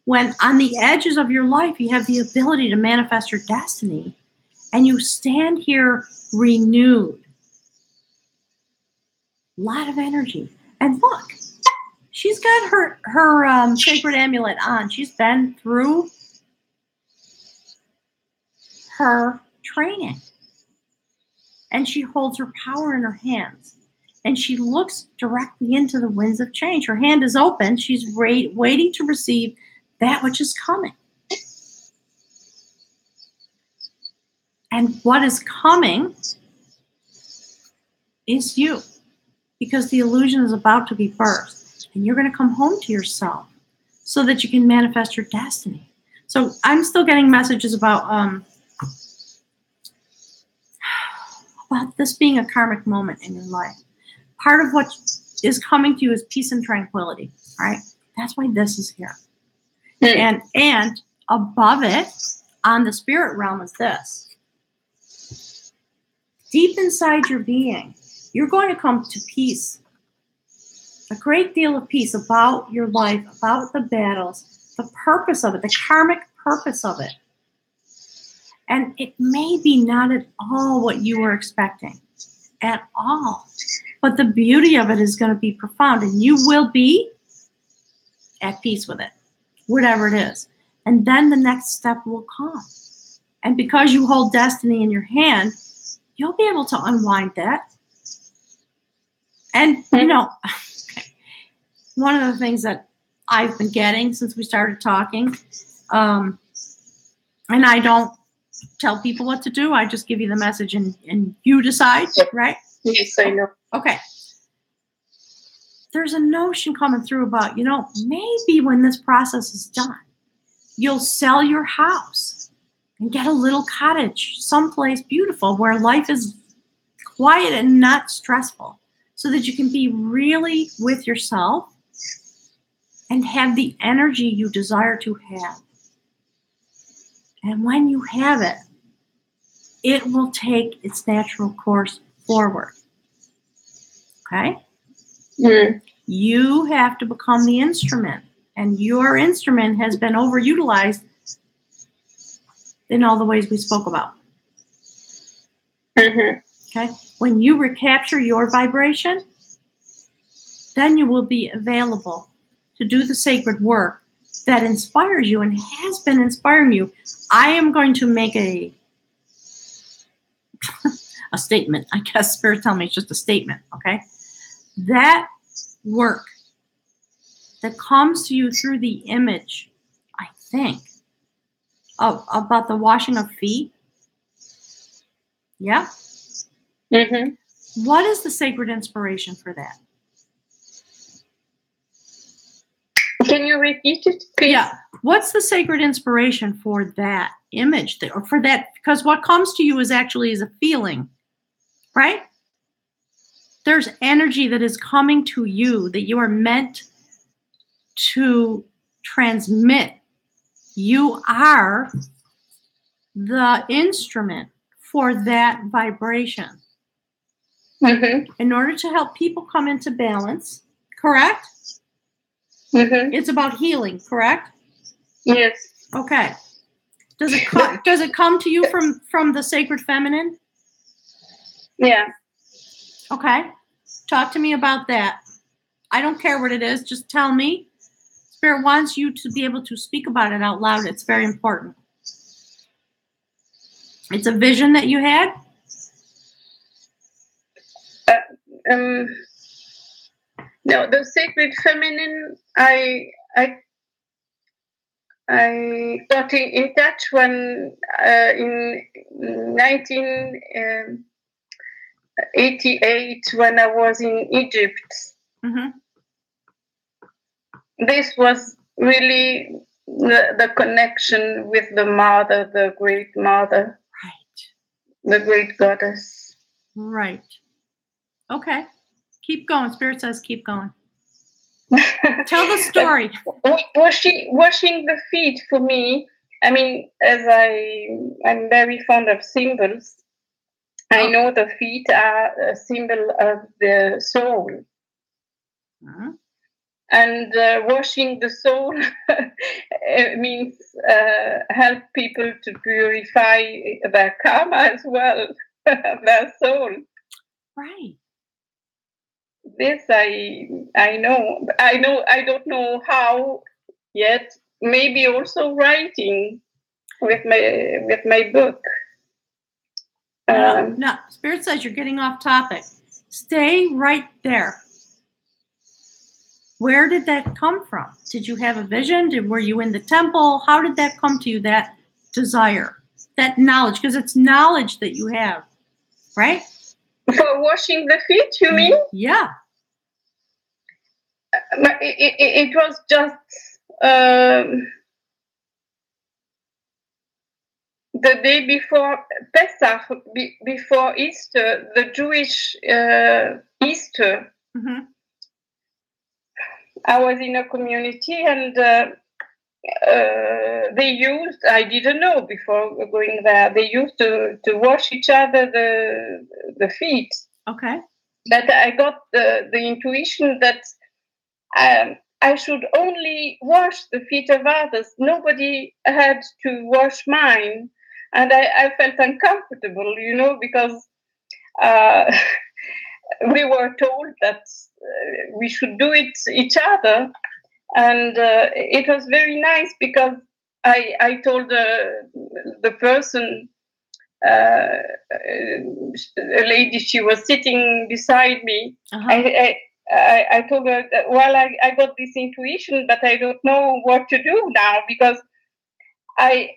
when on the edges of your life, you have the ability to manifest your destiny, and you stand here renewed. A lot of energy. And look, she's got her sacred amulet on. She's been through her training. And she holds her power in her hands. And she looks directly into the winds of change. Her hand is open. She's waiting to receive that which is coming. And what is coming is you, because the illusion is about to be burst, and you're going to come home to yourself so that you can manifest your destiny. So I'm still getting messages about this being a karmic moment in your life. Part of what is coming to you is peace and tranquility, right? That's why this is here. And above it, on the spirit realm, is this. Deep inside your being, you're going to come to peace. A great deal of peace about your life, about the battles, the purpose of it, the karmic purpose of it. And it may be not at all what you were expecting, at all. But the beauty of it is going to be profound, and you will be at peace with it, whatever it is. And then the next step will come. And because you hold destiny in your hand, you'll be able to unwind that. And, you know, one of the things that I've been getting since we started talking, and I don't tell people what to do, I just give you the message and you decide, right? Yes, I know. Okay. There's a notion coming through about, you know, maybe when this process is done, you'll sell your house and get a little cottage someplace beautiful where life is quiet and not stressful, so that you can be really with yourself and have the energy you desire to have. And when you have it, it will take its natural course forward. Okay? Mm. You have to become the instrument, and your instrument has been overutilized in all the ways we spoke about. Mm-hmm. Okay? When you recapture your vibration, then you will be available to do the sacred work that inspires you and has been inspiring you. I am going to make a statement. I guess Spirit tell me it's just a statement, okay? That work that comes to you through the image, I think, about the washing of feet. Yeah? Mm-hmm. What is the sacred inspiration for that? Can you repeat it, please? Yeah. What's the sacred inspiration for that image, or for that? Because what comes to you is a feeling, right? There's energy that is coming to you that you are meant to transmit. You are the instrument for that vibration. Mm-hmm. In order to help people come into balance, correct? Mm-hmm. It's about healing, correct? Yes. Okay. Does it come to you from the sacred feminine? Yeah. Okay. Talk to me about that. I don't care what it is. Just tell me. Spirit wants you to be able to speak about it out loud. It's very important. It's a vision that you had? No, the sacred feminine, I got in touch when in 1988 when I was in Egypt. Mm-hmm. This was really the connection with the mother, the great mother, right, the great goddess. Right. Okay. Keep going. Spirit says keep going. Tell the story. Washing the feet for me, I mean, as I'm very fond of symbols, I know the feet are a symbol of the soul. Uh-huh. And washing the soul means help people to purify their karma as well, their soul. Right. This I know. I don't know how yet. Maybe also writing with my book. No, Spirit says you're getting off topic. Stay right there. Where did that come from? Did you have a vision? Were you in the temple? How did that come to you, that desire, that knowledge? Because it's knowledge that you have, right? For washing the feet, you mean? Yeah. It was just the day before Pesach, before Easter, the Jewish Easter. Mm-hmm. I was in a community, and they used, I didn't know before going there, they used to wash each other the feet. Okay. But I got the intuition that I should only wash the feet of others. Nobody had to wash mine. And I felt uncomfortable, because we were told that we should do it each other. And it was very nice because I told the person, a lady, she was sitting beside me. Uh-huh. I told her that, well, I got this intuition, but I don't know what to do now, because I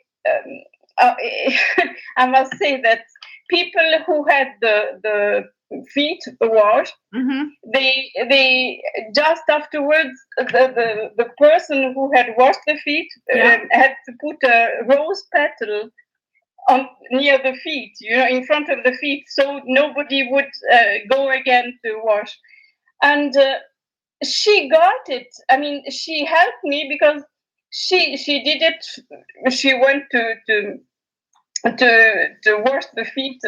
must say that people who had the feet washed, mm-hmm. they just afterwards, the person who had washed the feet had to put a rose petal near the feet, in front of the feet, so nobody would go again to wash. And she got it. I mean, she helped me because she did it. She went to wash the feet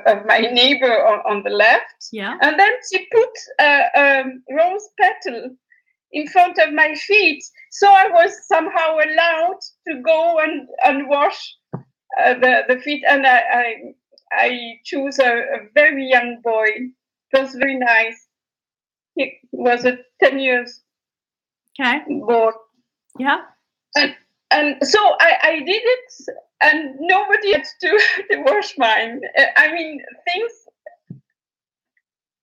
of my neighbor on the left. Yeah. And then she put a rose petal in front of my feet. So I was somehow allowed to go and wash the feet. And I chose a very young boy. It was very nice. He was 10 years boy. Yeah. And so I did it, and nobody had to wash mine. I mean, things.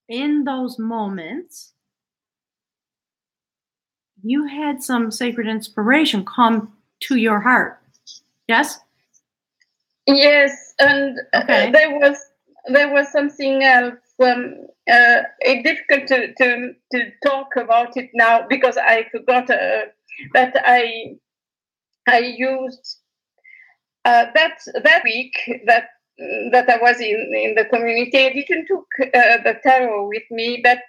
In those moments, you had some sacred inspiration come to your heart. Yes? Yes, and there was something else. It's difficult to talk about it now because I forgot that I used that week that I was in the community. I didn't took the tarot with me, but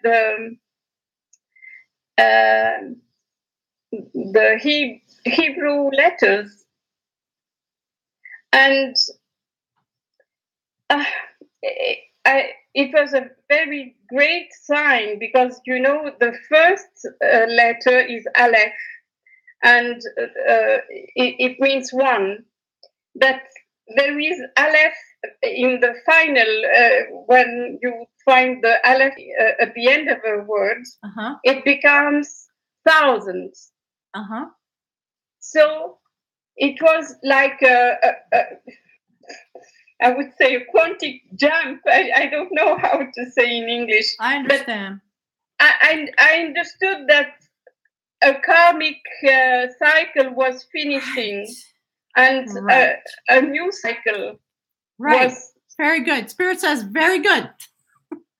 the Hebrew letters, and it was a very great sign because the first letter is Aleph, and it means one. But there is Aleph in the final, when you find the Aleph at the end of a word, it becomes thousands. So it was like I would say a quantic jump. I don't know how to say in English. I understand. But I understood that a karmic cycle was finishing, and a new cycle was. Very good. Spirit says very good.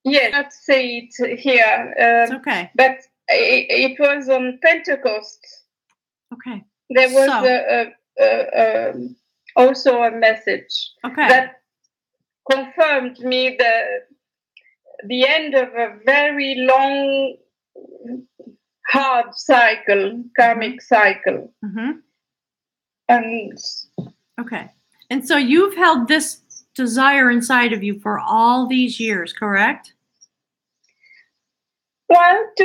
Yes, not say it here. It's okay. But it was on Pentecost. Okay. There was also a message that confirmed me the end of a very long, hard cycle, karmic cycle. And and so you've held this desire inside of you for all these years, correct? Well, to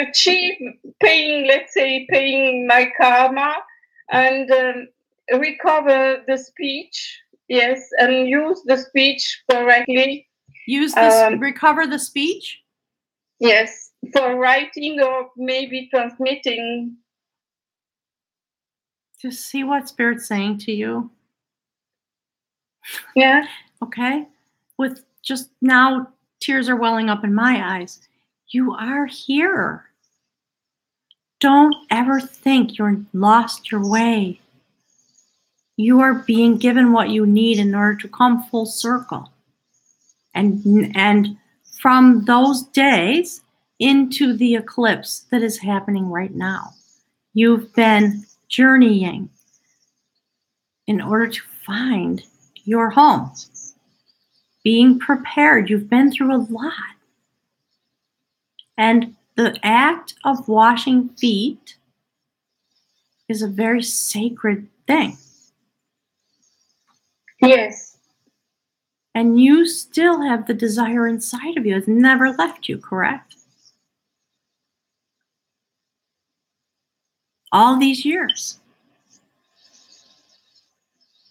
achieve paying my karma and recover the speech, yes, and use the speech correctly. Recover the speech? Yes, for writing or maybe transmitting. Just see what Spirit's saying to you. Yeah. Okay. With just now, tears are welling up in my eyes. You are here. Don't ever think you're lost your way. You are being given what you need in order to come full circle. And from those days into the eclipse that is happening right now, you've been journeying in order to find your home. Being prepared. You've been through a lot. And the act of washing feet is a very sacred thing. Yes. And you still have the desire inside of you. It's never left you, correct? All these years.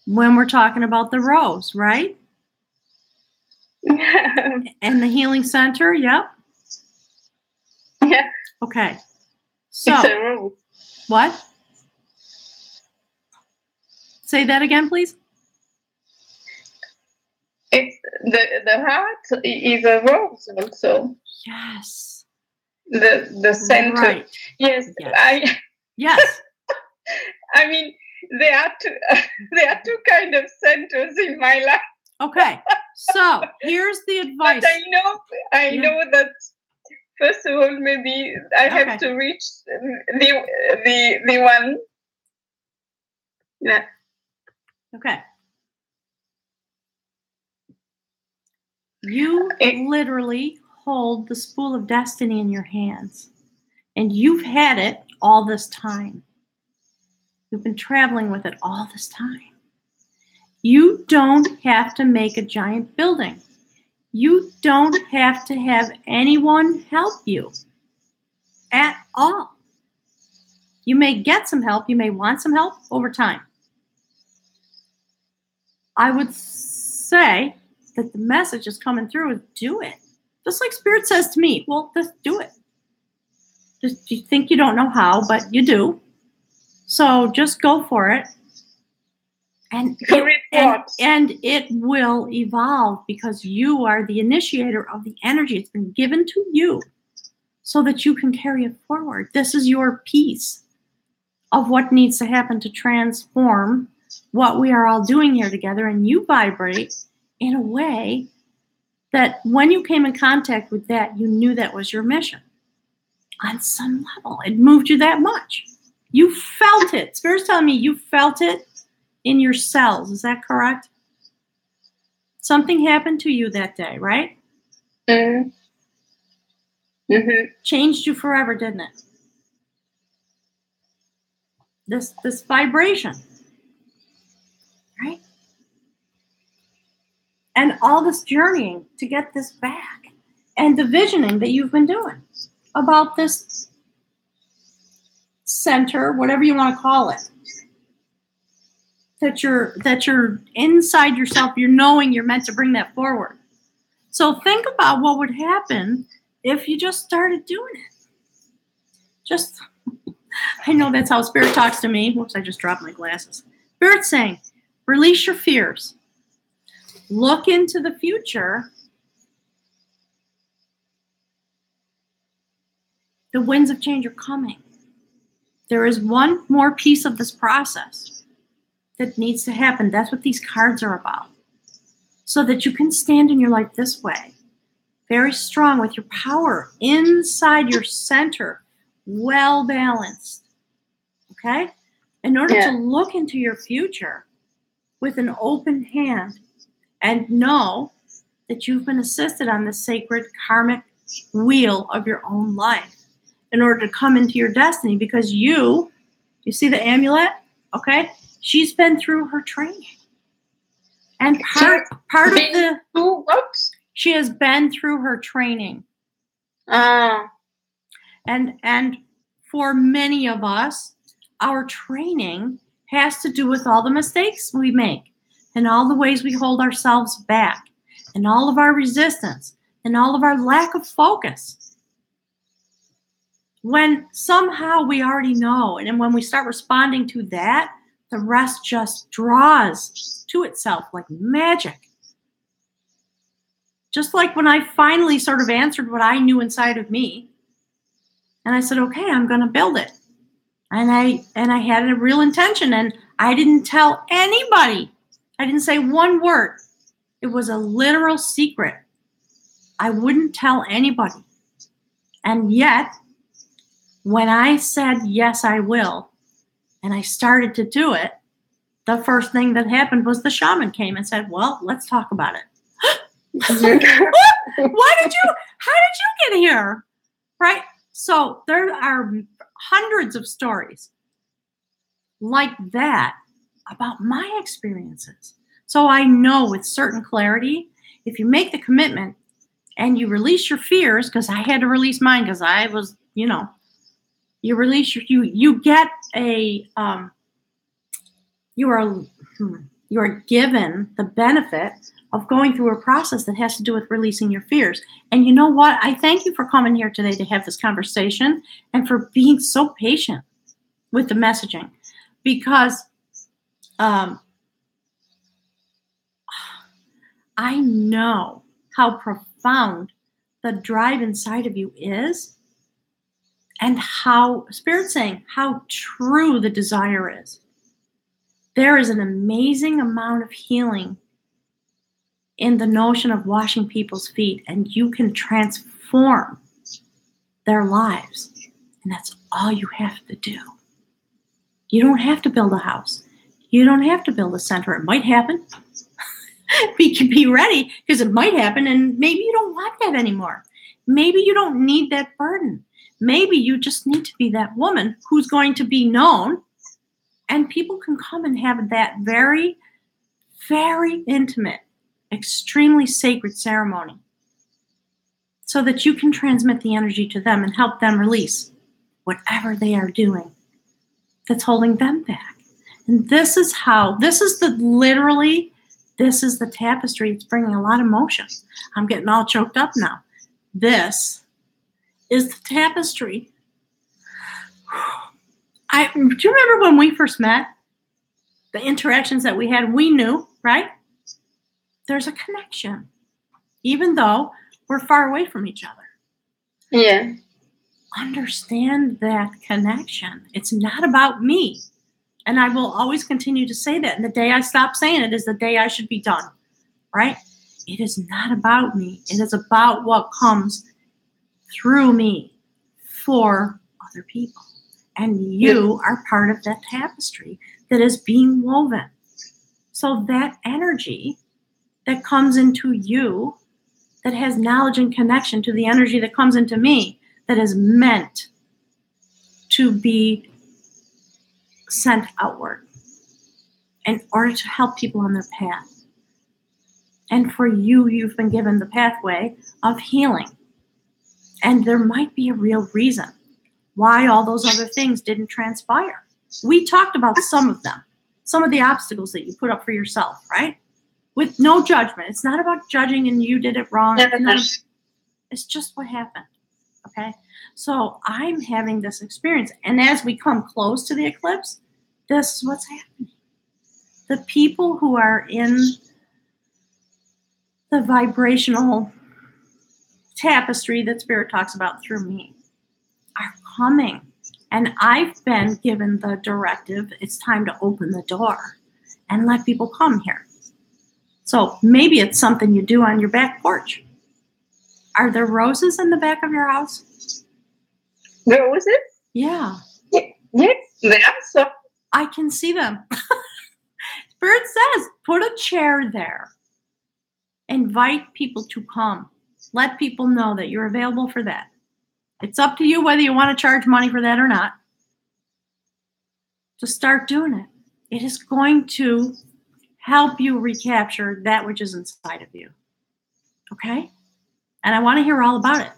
When we're talking about the rose, right? And the healing center, yep. Yeah. Okay. So, it's a rose. What? Say that again, please. It's the heart is a rose also. Yes. The center. Right. Yes. Yes. I mean, there are two kind of centers in my life. Okay. So here's the advice. But I know that first of all, maybe I have to reach the one. Yeah. Okay. You literally hold the spool of destiny in your hands, and you've had it all this time. You've been traveling with it all this time. You don't have to make a giant building. You don't have to have anyone help you at all. You may get some help. You may want some help over time. I would say that the message is coming through is do it. Just like Spirit says to me, well, just do it. Just you think you don't know how, but you do. So just go for it. And it will evolve because you are the initiator of the energy. It's been given to you so that you can carry it forward. This is your piece of what needs to happen to transform what we are all doing here together. And you vibrate in a way that when you came in contact with that, you knew that was your mission. On some level, it moved you that much. You felt it. Spirit's telling me you felt it in your cells. Is that correct? Something happened to you that day, right? Mm-hmm. Mm-hmm. Changed you forever, didn't it? This vibration, right? And all this journeying to get this back, and the visioning that you've been doing about this center, whatever you want to call it, that you're inside yourself, you're knowing you're meant to bring that forward. So think about what would happen if you just started doing it. I know that's how Spirit talks to me. Whoops, I just dropped my glasses. Spirit's saying, release your fears. Look into the future. The winds of change are coming. There is one more piece of this process that needs to happen. That's what these cards are about. So that you can stand in your life this way, very strong with your power inside your center, well balanced. Okay? In order to look into your future with an open hand and know that you've been assisted on the sacred karmic wheel of your own life in order to come into your destiny, because you see the amulet? Okay? She's been through her training. And part of the what? She has been through her training. And for many of us, our training has to do with all the mistakes we make and all the ways we hold ourselves back and all of our resistance and all of our lack of focus. When somehow we already know, and then when we start responding to that, the rest just draws to itself like magic. Just like when I finally sort of answered what I knew inside of me, and I said, okay, I'm going to build it. And I had a real intention, and I didn't tell anybody. I didn't say one word. It was a literal secret. I wouldn't tell anybody. And yet, when I said, yes, I will, and I started to do it, the first thing that happened was the shaman came and said, well, let's talk about it. How did you get here? Right? So there are hundreds of stories like that about my experiences. So I know with certain clarity, if you make the commitment and you release your fears, because I had to release mine because I was, you release you get a, you are given the benefit of going through a process that has to do with releasing your fears. And you know what? I thank you for coming here today to have this conversation and for being so patient with the messaging, because I know how profound the drive inside of you is, and how Spirit's saying how true the desire is. There is an amazing amount of healing in the notion of washing people's feet, and you can transform their lives. And that's all you have to do. You don't have to build a house. You don't have to build a center. It might happen. Be ready, because it might happen, and maybe you don't want that anymore. Maybe you don't need that burden. Maybe you just need to be that woman who's going to be known, and people can come and have that very, very intimate, extremely sacred ceremony so that you can transmit the energy to them and help them release whatever they are doing that's holding them back. And this is the tapestry. It's bringing a lot of motion. I'm getting all choked up now. This is the tapestry. Do you remember when we first met? The interactions that we had, we knew, right? There's a connection, even though we're far away from each other. Yeah. Understand that connection. It's not about me. And I will always continue to say that. And the day I stop saying it is the day I should be done, right? It is not about me. It is about what comes through me for other people. And you are part of that tapestry that is being woven. So that energy that comes into you, that has knowledge and connection to the energy that comes into me, that is meant to be sent outward in order to help people on their path. And for you, you've been given the pathway of healing. And there might be a real reason why all those other things didn't transpire. We talked about some of them, some of the obstacles that you put up for yourself, right? With no judgment. It's not about judging and you did it wrong. It's just what happened, okay? So I'm having this experience. And as we come close to the eclipse, this is what's happening. The people who are in the vibrational tapestry that Spirit talks about through me are coming. And I've been given the directive, it's time to open the door and let people come here. So maybe it's something you do on your back porch. Are there roses in the back of your house? Roses? Yeah. Yes, there are some. I can see them. Spirit says, put a chair there. Invite people to come. Let people know that you're available for that. It's up to you whether you want to charge money for that or not. Just start doing it. It is going to help you recapture that which is inside of you. Okay? And I want to hear all about it.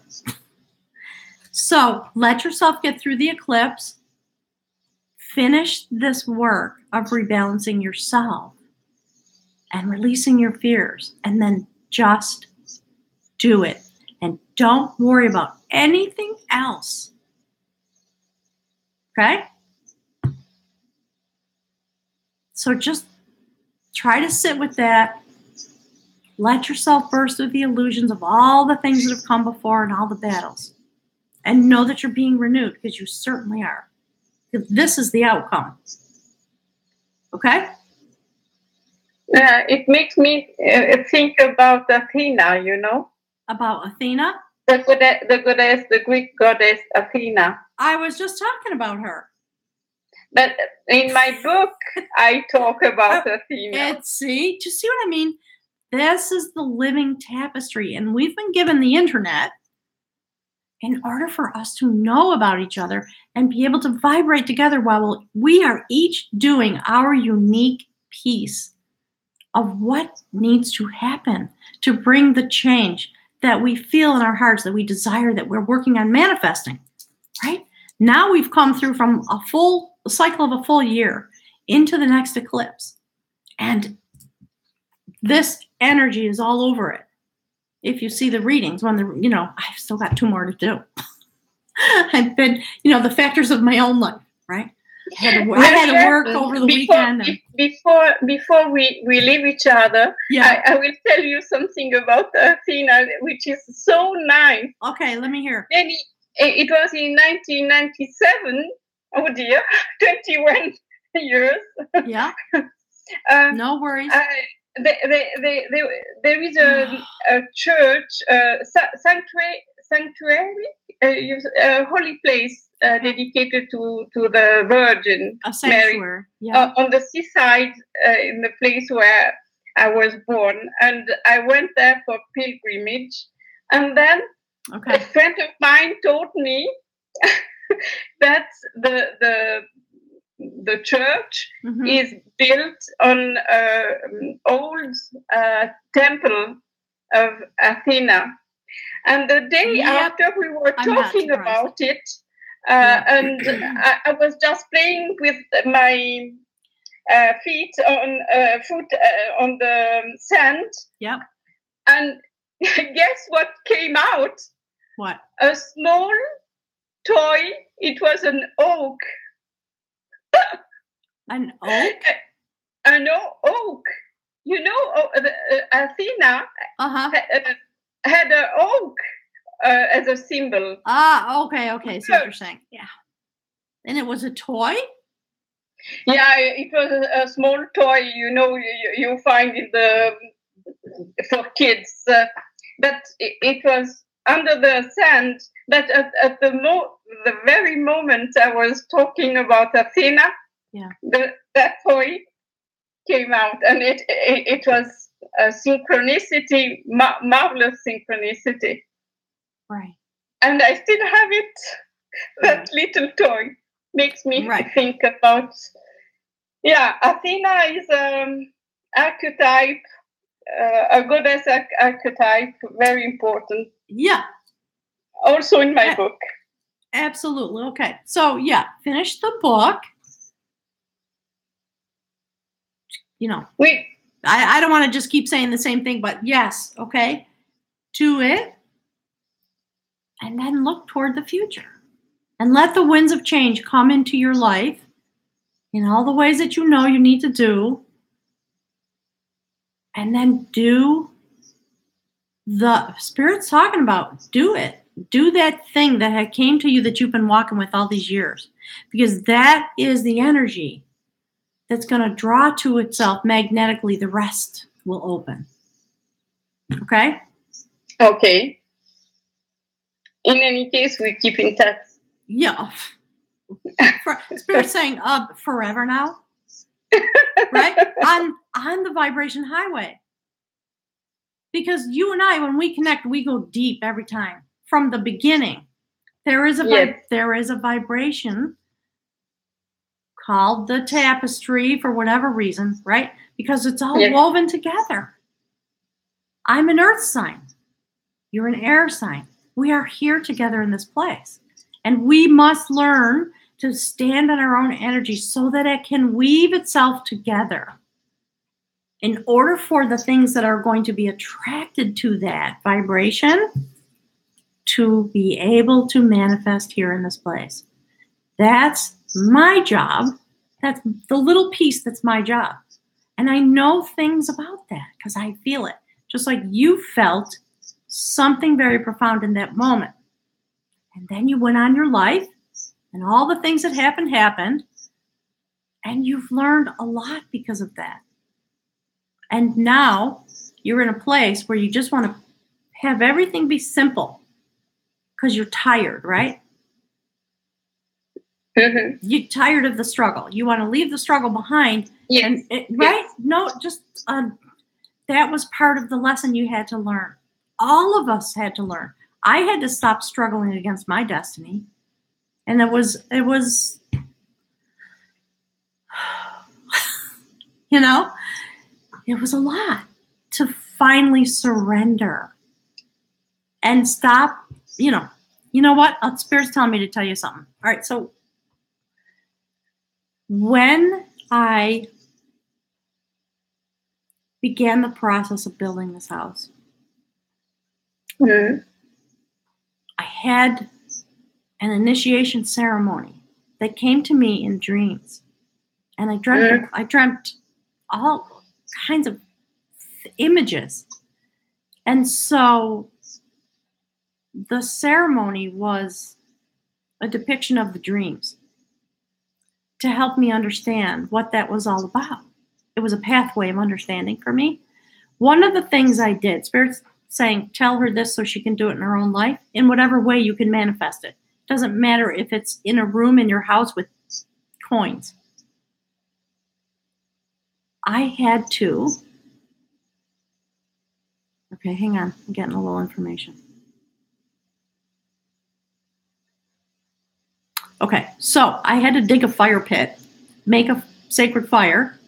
So let yourself get through the eclipse. Finish this work of rebalancing yourself and releasing your fears. And then just do it. And don't worry about anything else. Okay? So just try to sit with that. Let yourself burst through the illusions of all the things that have come before and all the battles. And know that you're being renewed, because you certainly are. This is the outcome. Okay? It makes me think about Athena, About Athena? The Greek goddess Athena. I was just talking about her. But in my book, I talk about Athena. See? Do you see what I mean? This is the living tapestry, and we've been given the internet in order for us to know about each other and be able to vibrate together while we are each doing our unique piece of what needs to happen to bring the change that we feel in our hearts, that we desire, that we're working on manifesting, right? Now we've come through from a cycle of a full year into the next eclipse. And this energy is all over it. If you see the readings, I've still got 2 more to do. I've been, the factors of my own life, right? I had to work over the weekend. Before we leave each other, yeah. I will tell you something about Athena, which is so nice. Okay, let me hear. It was in 1997. Oh dear, 21 years. Yeah. No worries. There is a church, sanctuary, a holy place dedicated to the Virgin Mary, on the seaside, in the place where I was born, and I went there for pilgrimage, and then a friend of mine told me that the church is built on old temple of Athena. And the day after we were talking about it, and I was just playing with my feet on the sand. Yep. And guess what came out? What? A small toy. It was an oak. An oak? An oak. Athena had an oak as a symbol. Okay. So what you're saying. Yeah. And it was a toy? Yeah, it was a small toy, you find for kids. But it was under the sand. But at the very moment I was talking about Athena, that toy came out, and it was a synchronicity, marvelous synchronicity. Right. And I still have it. That little toy makes me think about. Yeah, Athena is archetype, a goddess archetype, very important. Yeah. Also in my book. Absolutely. Okay. So finish the book. I don't want to just keep saying the same thing, but yes, okay. Do it. And then look toward the future. And let the winds of change come into your life in all the ways that you need to do. And then do the Spirit's talking about. Do it. Do that thing that had came to you that you've been walking with all these years. Because that is the energy that's going to draw to itself magnetically. The rest will open. Okay? Okay. In any case, we keep in touch. Yeah. Spirit's saying, forever now. Right? On the vibration highway. Because you and I, when we connect, we go deep every time. From the beginning. There is a vibration called the tapestry for whatever reason, right? Because it's all woven together. I'm an earth sign. You're an air sign. We are here together in this place. And we must learn to stand on our own energy so that it can weave itself together. In order for the things that are going to be attracted to that vibration to be able to manifest here in this place. That's my job. That's the little piece that's my job. And I know things about that because I feel it. just like you felt something very profound in that moment. And then you went on your life, and all the things that happened, and you've learned a lot because of that. And now you're in a place where you just want to have everything be simple because you're tired, right? Mm-hmm. You're tired of the struggle. You want to leave the struggle behind. Yes. And right? No, just that was part of the lesson you had to learn. All of us had to learn. I had to stop struggling against my destiny. And it was, you know, it was a lot to finally surrender and stop, you know what? Spirit's telling me to tell you something. All right. So when I began the process of building this house, mm-hmm. I had an initiation ceremony that came to me in dreams. And I dreamt all kinds of images. And so the ceremony was a depiction of the dreams to help me understand what that was all about. It was a pathway of understanding for me. One of the things I did, Spirit's saying, tell her this so she can do it in her own life, in whatever way you can manifest it. Doesn't matter if it's in a room in your house with coins. I had to. Okay, hang on. I'm getting a little information. Okay, so I had to dig a fire pit, make a sacred fire,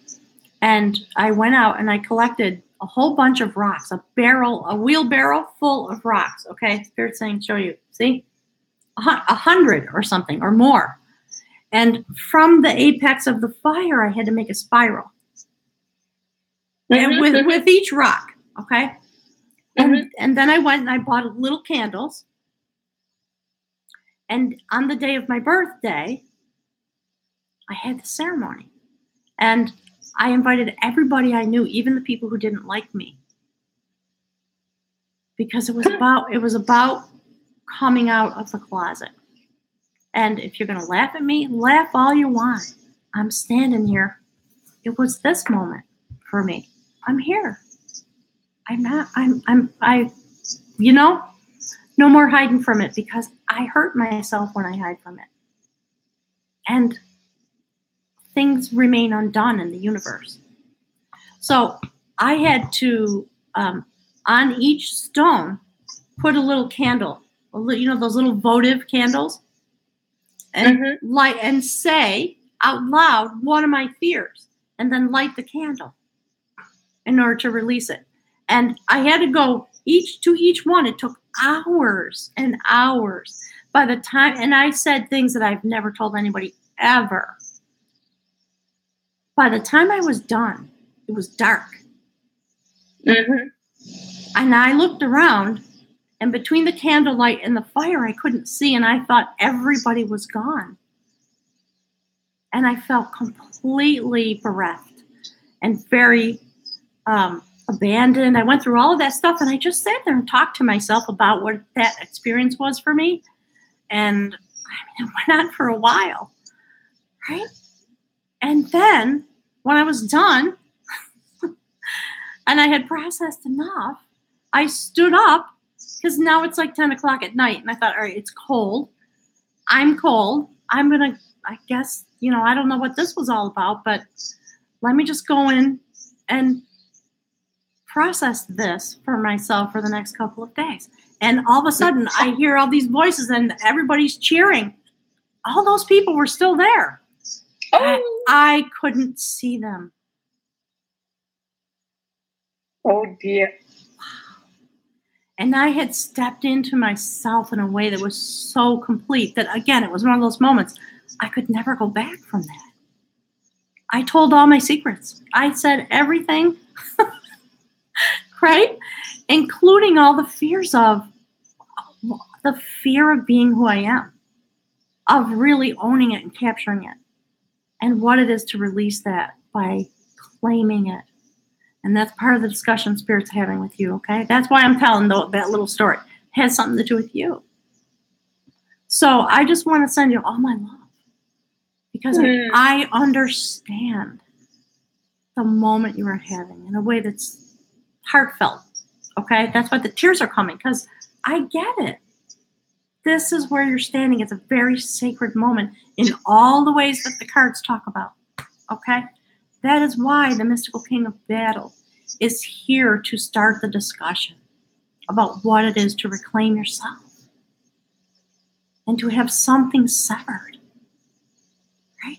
and I went out and I collected a whole bunch of rocks, a wheelbarrow full of rocks. Okay, Spirit's saying, show you. See? 100 or something or more. And from the apex of the fire, I had to make a spiral. And with each rock, okay? And then I went and I bought little candles. And on the day of my birthday, I had the ceremony. And I invited everybody I knew, even the people who didn't like me. Because it was about coming out of the closet. And if you're going to laugh at me, laugh all you want. I'm standing here. It was this moment for me. I'm here. No more hiding from it, because I hurt myself when I hide from it. And things remain undone in the universe. So I had to, on each stone, put a little candle, those little votive candles, and light and say out loud one of my fears, and then light the candle in order to release it. And I had to go to each one. It took hours and hours by the time, and I said things that I've never told anybody ever. By the time I was done, it was dark. And I looked around, and between the candlelight and the fire, I couldn't see, and I thought everybody was gone. And I felt completely bereft and very abandoned. I went through all of that stuff, and I just sat there and talked to myself about what that experience was for me. And it went on for a while, right? And then when I was done and I had processed enough, I stood up, because now it's like 10 o'clock at night. And I thought, all right, it's cold. I'm cold. I'm going to, I guess, I don't know what this was all about, but let me just go in and process this for myself for the next couple of days. And all of a sudden, I hear all these voices and everybody's cheering. All those people were still there. I couldn't see them. Oh, dear. And I had stepped into myself in a way that was so complete that, again, it was one of those moments I could never go back from that. I told all my secrets. I said everything, right? Including all the fears of the fear of being who I am, of really owning it and capturing it, and what it is to release that by claiming it. And that's part of the discussion Spirit's having with you, okay? That's why I'm telling that little story. It has something to do with you. So I just want to send you all my love. Because I understand the moment you are having in a way that's heartfelt, okay? That's why the tears are coming, because I get it. This is where you're standing. It's a very sacred moment in all the ways that the cards talk about, okay? That is why the mystical king of battle is here to start the discussion about what it is to reclaim yourself and to have something severed, right?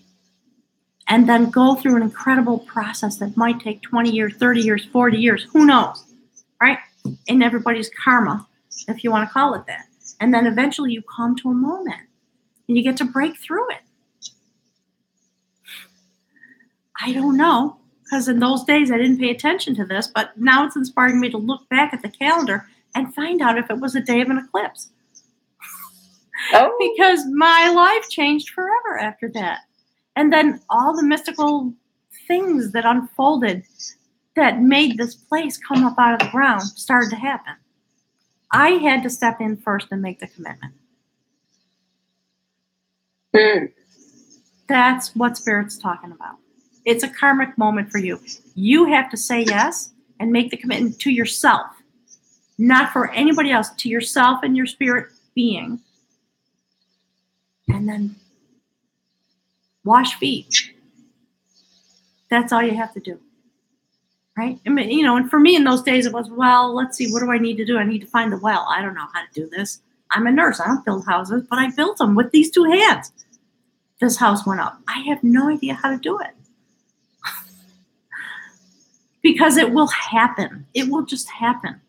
And then go through an incredible process that might take 20 years, 30 years, 40 years, who knows, right? In everybody's karma, if you want to call it that. And then eventually you come to a moment and you get to break through it. I don't know, because in those days I didn't pay attention to this, but now it's inspiring me to look back at the calendar and find out if it was a day of an eclipse. Oh. Because my life changed forever after that. And then all the mystical things that unfolded that made this place come up out of the ground started to happen. I had to step in first and make the commitment. That's what Spirit's talking about. It's a karmic moment for you. You have to say yes and make the commitment to yourself, not for anybody else, to yourself and your spirit being. And then wash feet. That's all you have to do. Right? I mean, and for me in those days it was, well, let's see, what do I need to do? I need to find a well. I don't know how to do this. I'm a nurse. I don't build houses, but I built them with these two hands. This house went up. I have no idea how to do it. Because it will happen. It will just happen.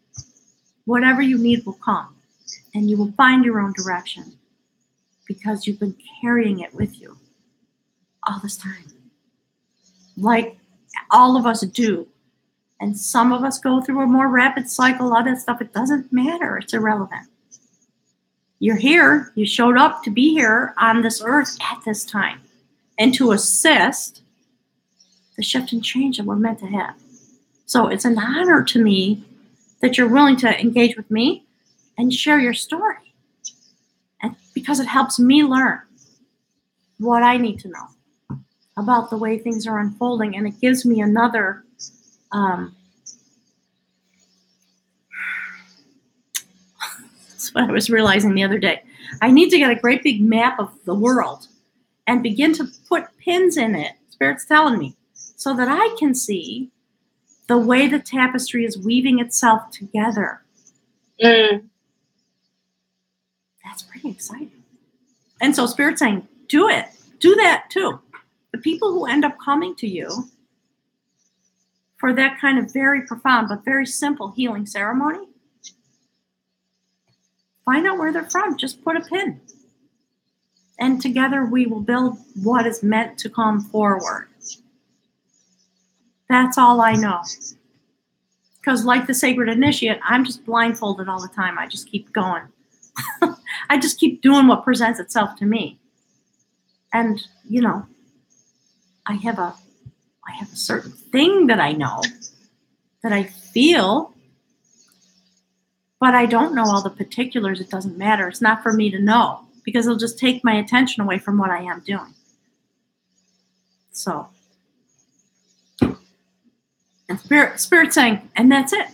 Whatever you need will come. And you will find your own direction. Because you've been carrying it with you all this time. Like all of us do. And some of us go through a more rapid cycle, all that stuff. It doesn't matter. It's irrelevant. You're here. You showed up to be here on this earth at this time. And to assist the shift and change that we're meant to have. So it's an honor to me that you're willing to engage with me and share your story. And because it helps me learn what I need to know about the way things are unfolding. And it gives me another that's what I was realizing the other day. I need to get a great big map of the world and begin to put pins in it, Spirit's telling me, so that I can see the way the tapestry is weaving itself together. That's pretty exciting. And so Spirit's saying, do it. Do that too. The people who end up coming to you for that kind of very profound but very simple healing ceremony, find out where they're from. Just put a pin. And together we will build what is meant to come forward. That's all I know. Because like the sacred initiate, I'm just blindfolded all the time. I just keep going. I just keep doing what presents itself to me. And, I have a certain thing that I know, that I feel, but I don't know all the particulars. It doesn't matter. It's not for me to know, because it'll just take my attention away from what I am doing. So, and Spirit saying, and that's it.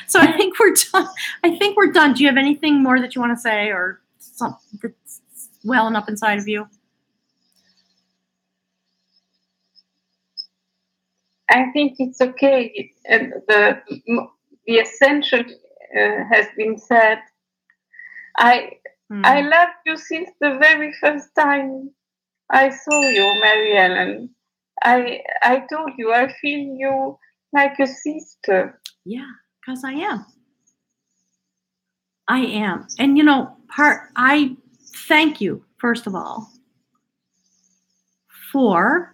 So I think we're done. Do you have anything more that you want to say, or something that's welling up inside of you? I think it's okay. The essential has been said. I loved you since the very first time I saw you, Mary Ellen. I told you I feel you like a sister. Yeah, because I am. I am. And I thank you, first of all, for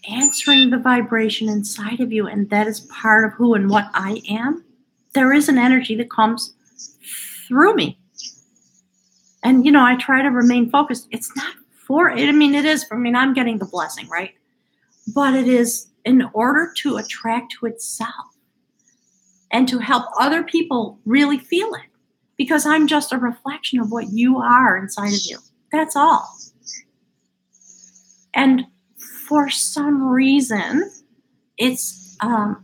answering the vibration inside of you, and that is part of who and what I am. There is an energy that comes through me. And, I try to remain focused. It's not for it. I mean, it is for me. I'm getting the blessing, right? but it is in order to attract to itself and to help other people really feel it, because I'm just a reflection of what you are inside of you. That's all. And for some reason, it's I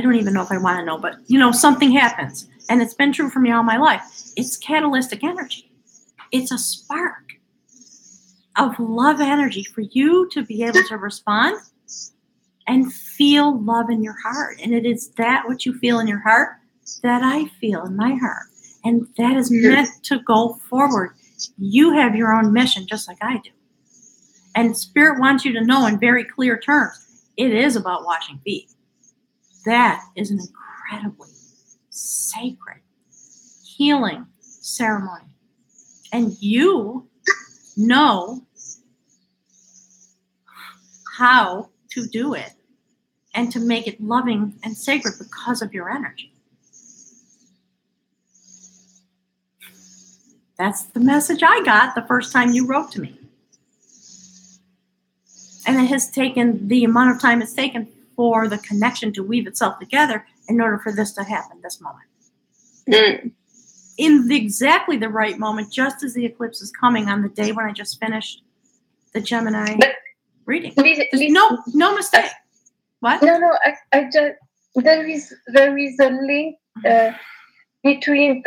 don't even know if I want to know, but something happens, and it's been true for me all my life. It's catalytic energy. It's a spark of love energy for you to be able to respond and feel love in your heart. And it is that what you feel in your heart that I feel in my heart. And that is meant to go forward. You have your own mission, just like I do. And Spirit wants you to know in very clear terms, it is about washing feet. That is an incredibly sacred healing ceremony. And you know how to do it and to make it loving and sacred because of your energy. That's the message I got the first time you wrote to me. And it has taken the amount of time it's taken for the connection to weave itself together in order for this to happen this moment. In exactly the right moment, just as the eclipse is coming on the day when I just finished the Gemini reading. No mistake. What? No. I just there is a link between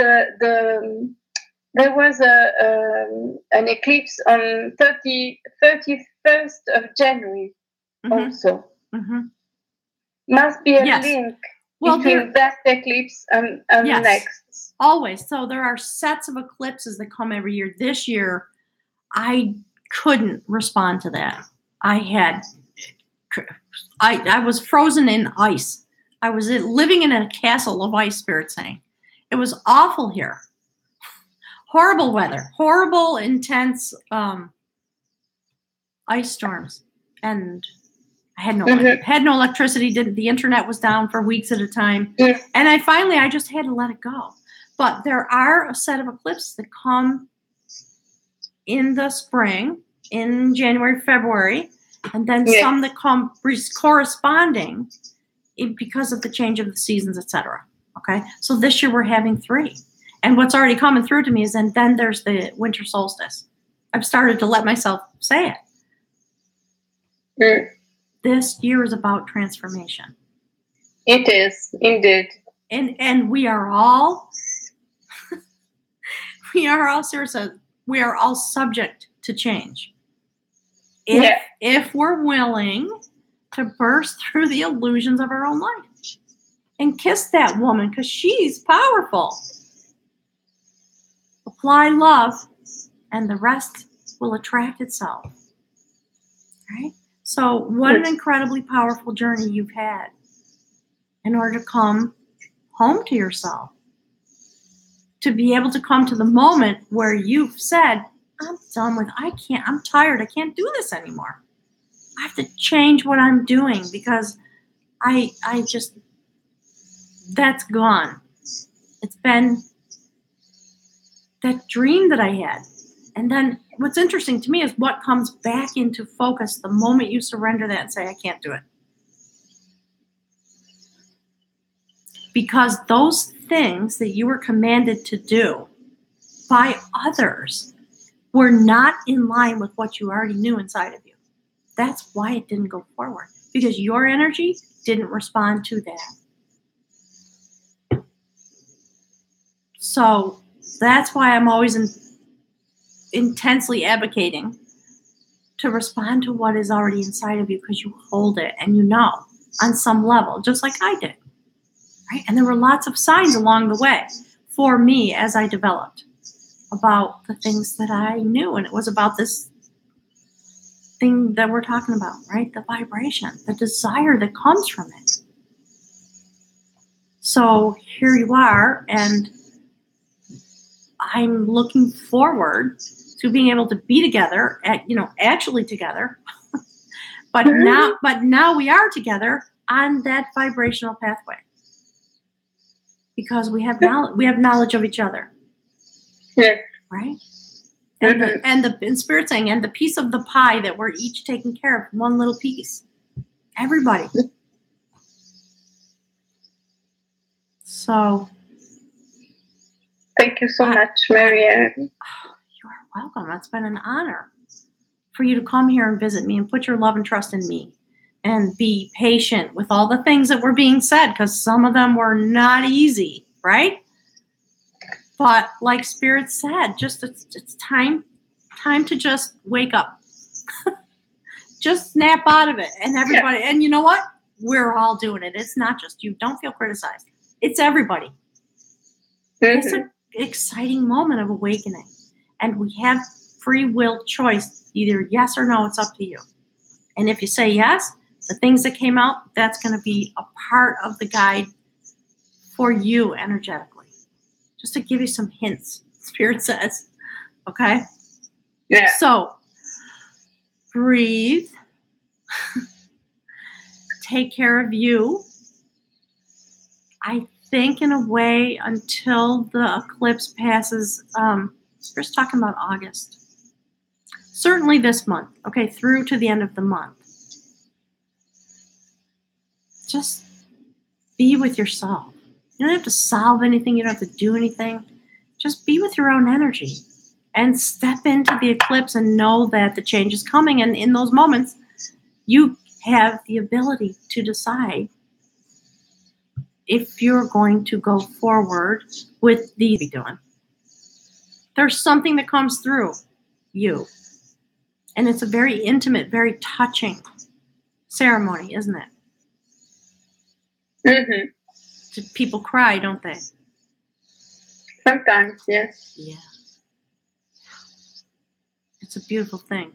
there was an eclipse on 31st of January also. Must be a link between that eclipse and yes, next. Always. So there are sets of eclipses that come every year. This year, I couldn't respond to that. I was frozen in ice. I was living in a castle of ice, Spirit saying. It was awful here. Horrible weather, horrible, intense ice storms, and I had no electricity. The internet was down for weeks at a time, and I just had to let it go. But there are a set of eclipses that come in the spring, in January, February, and then some that come corresponding because of the change of the seasons, etc. Okay, so this year we're having 3. And what's already coming through to me is, and then there's the winter solstice. I've started to let myself say it. This year is about transformation. It is, indeed. And we are all, serious. We are all subject to change. If we're willing to burst through the illusions of our own life and kiss that woman, because she's powerful. Apply love, and the rest will attract itself. Right? So what an incredibly powerful journey you've had in order to come home to yourself. To be able to come to the moment where you've said, I'm tired, I can't do this anymore. I have to change what I'm doing because that's gone. It's been that dream that I had. And then what's interesting to me is what comes back into focus the moment you surrender that and say, I can't do it. Because those things that you were commanded to do by others were not in line with what you already knew inside of you. That's why it didn't go forward. Because your energy didn't respond to that. So that's why I'm always intensely advocating to respond to what is already inside of you, because you hold it and you know on some level, just like I did. Right? And there were lots of signs along the way for me as I developed about the things that I knew. And it was about this thing that we're talking about, right? The vibration, the desire that comes from it. So here you are, and I'm looking forward to being able to be together, actually together. but now we are together on that vibrational pathway because we have knowledge of each other. Yeah. Right? And Spirit saying, and the piece of the pie that we're each taking care of, one little piece. Everybody. So. Thank you so much, Marianne. You are welcome. It's been an honor for you to come here and visit me and put your love and trust in me and be patient with all the things that were being said, because some of them were not easy, right? But like Spirit said, just it's time to just wake up. Just snap out of it. And everybody, and you know what? We're all doing it. It's not just you. Don't feel criticized. It's everybody. Mm-hmm. It's an exciting moment of awakening. And we have free will choice. Either yes or no, it's up to you. And if you say yes, the things that came out, that's going to be a part of the guide for you energetically. Just to give you some hints, Spirit says. Okay? Yeah. So, breathe. Take care of you. I think in a way until the eclipse passes, Spirit's talking about August. Certainly this month, okay, through to the end of the month. Just be with yourself. You don't have to solve anything. You don't have to do anything. Just be with your own energy and step into the eclipse and know that the change is coming. And in those moments, you have the ability to decide if you're going to go forward with these be doing. There's something that comes through you. And it's a very intimate, very touching ceremony, isn't it? Mm-hmm. People cry, don't they? Sometimes, yes. Yeah. It's a beautiful thing.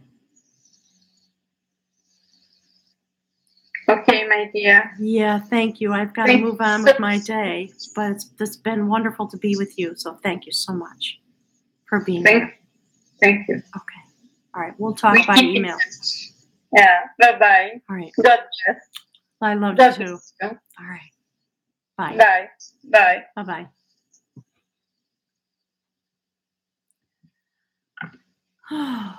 Okay, my dear. Yeah, thank you. I've got to move on with my day, but it's been wonderful to be with you. So thank you so much for being here. Thank you. Okay. All right. We'll talk by email. Yeah. Bye-bye. All right. God bless. I love you too. All right. Bye. Bye. Bye. Bye-bye.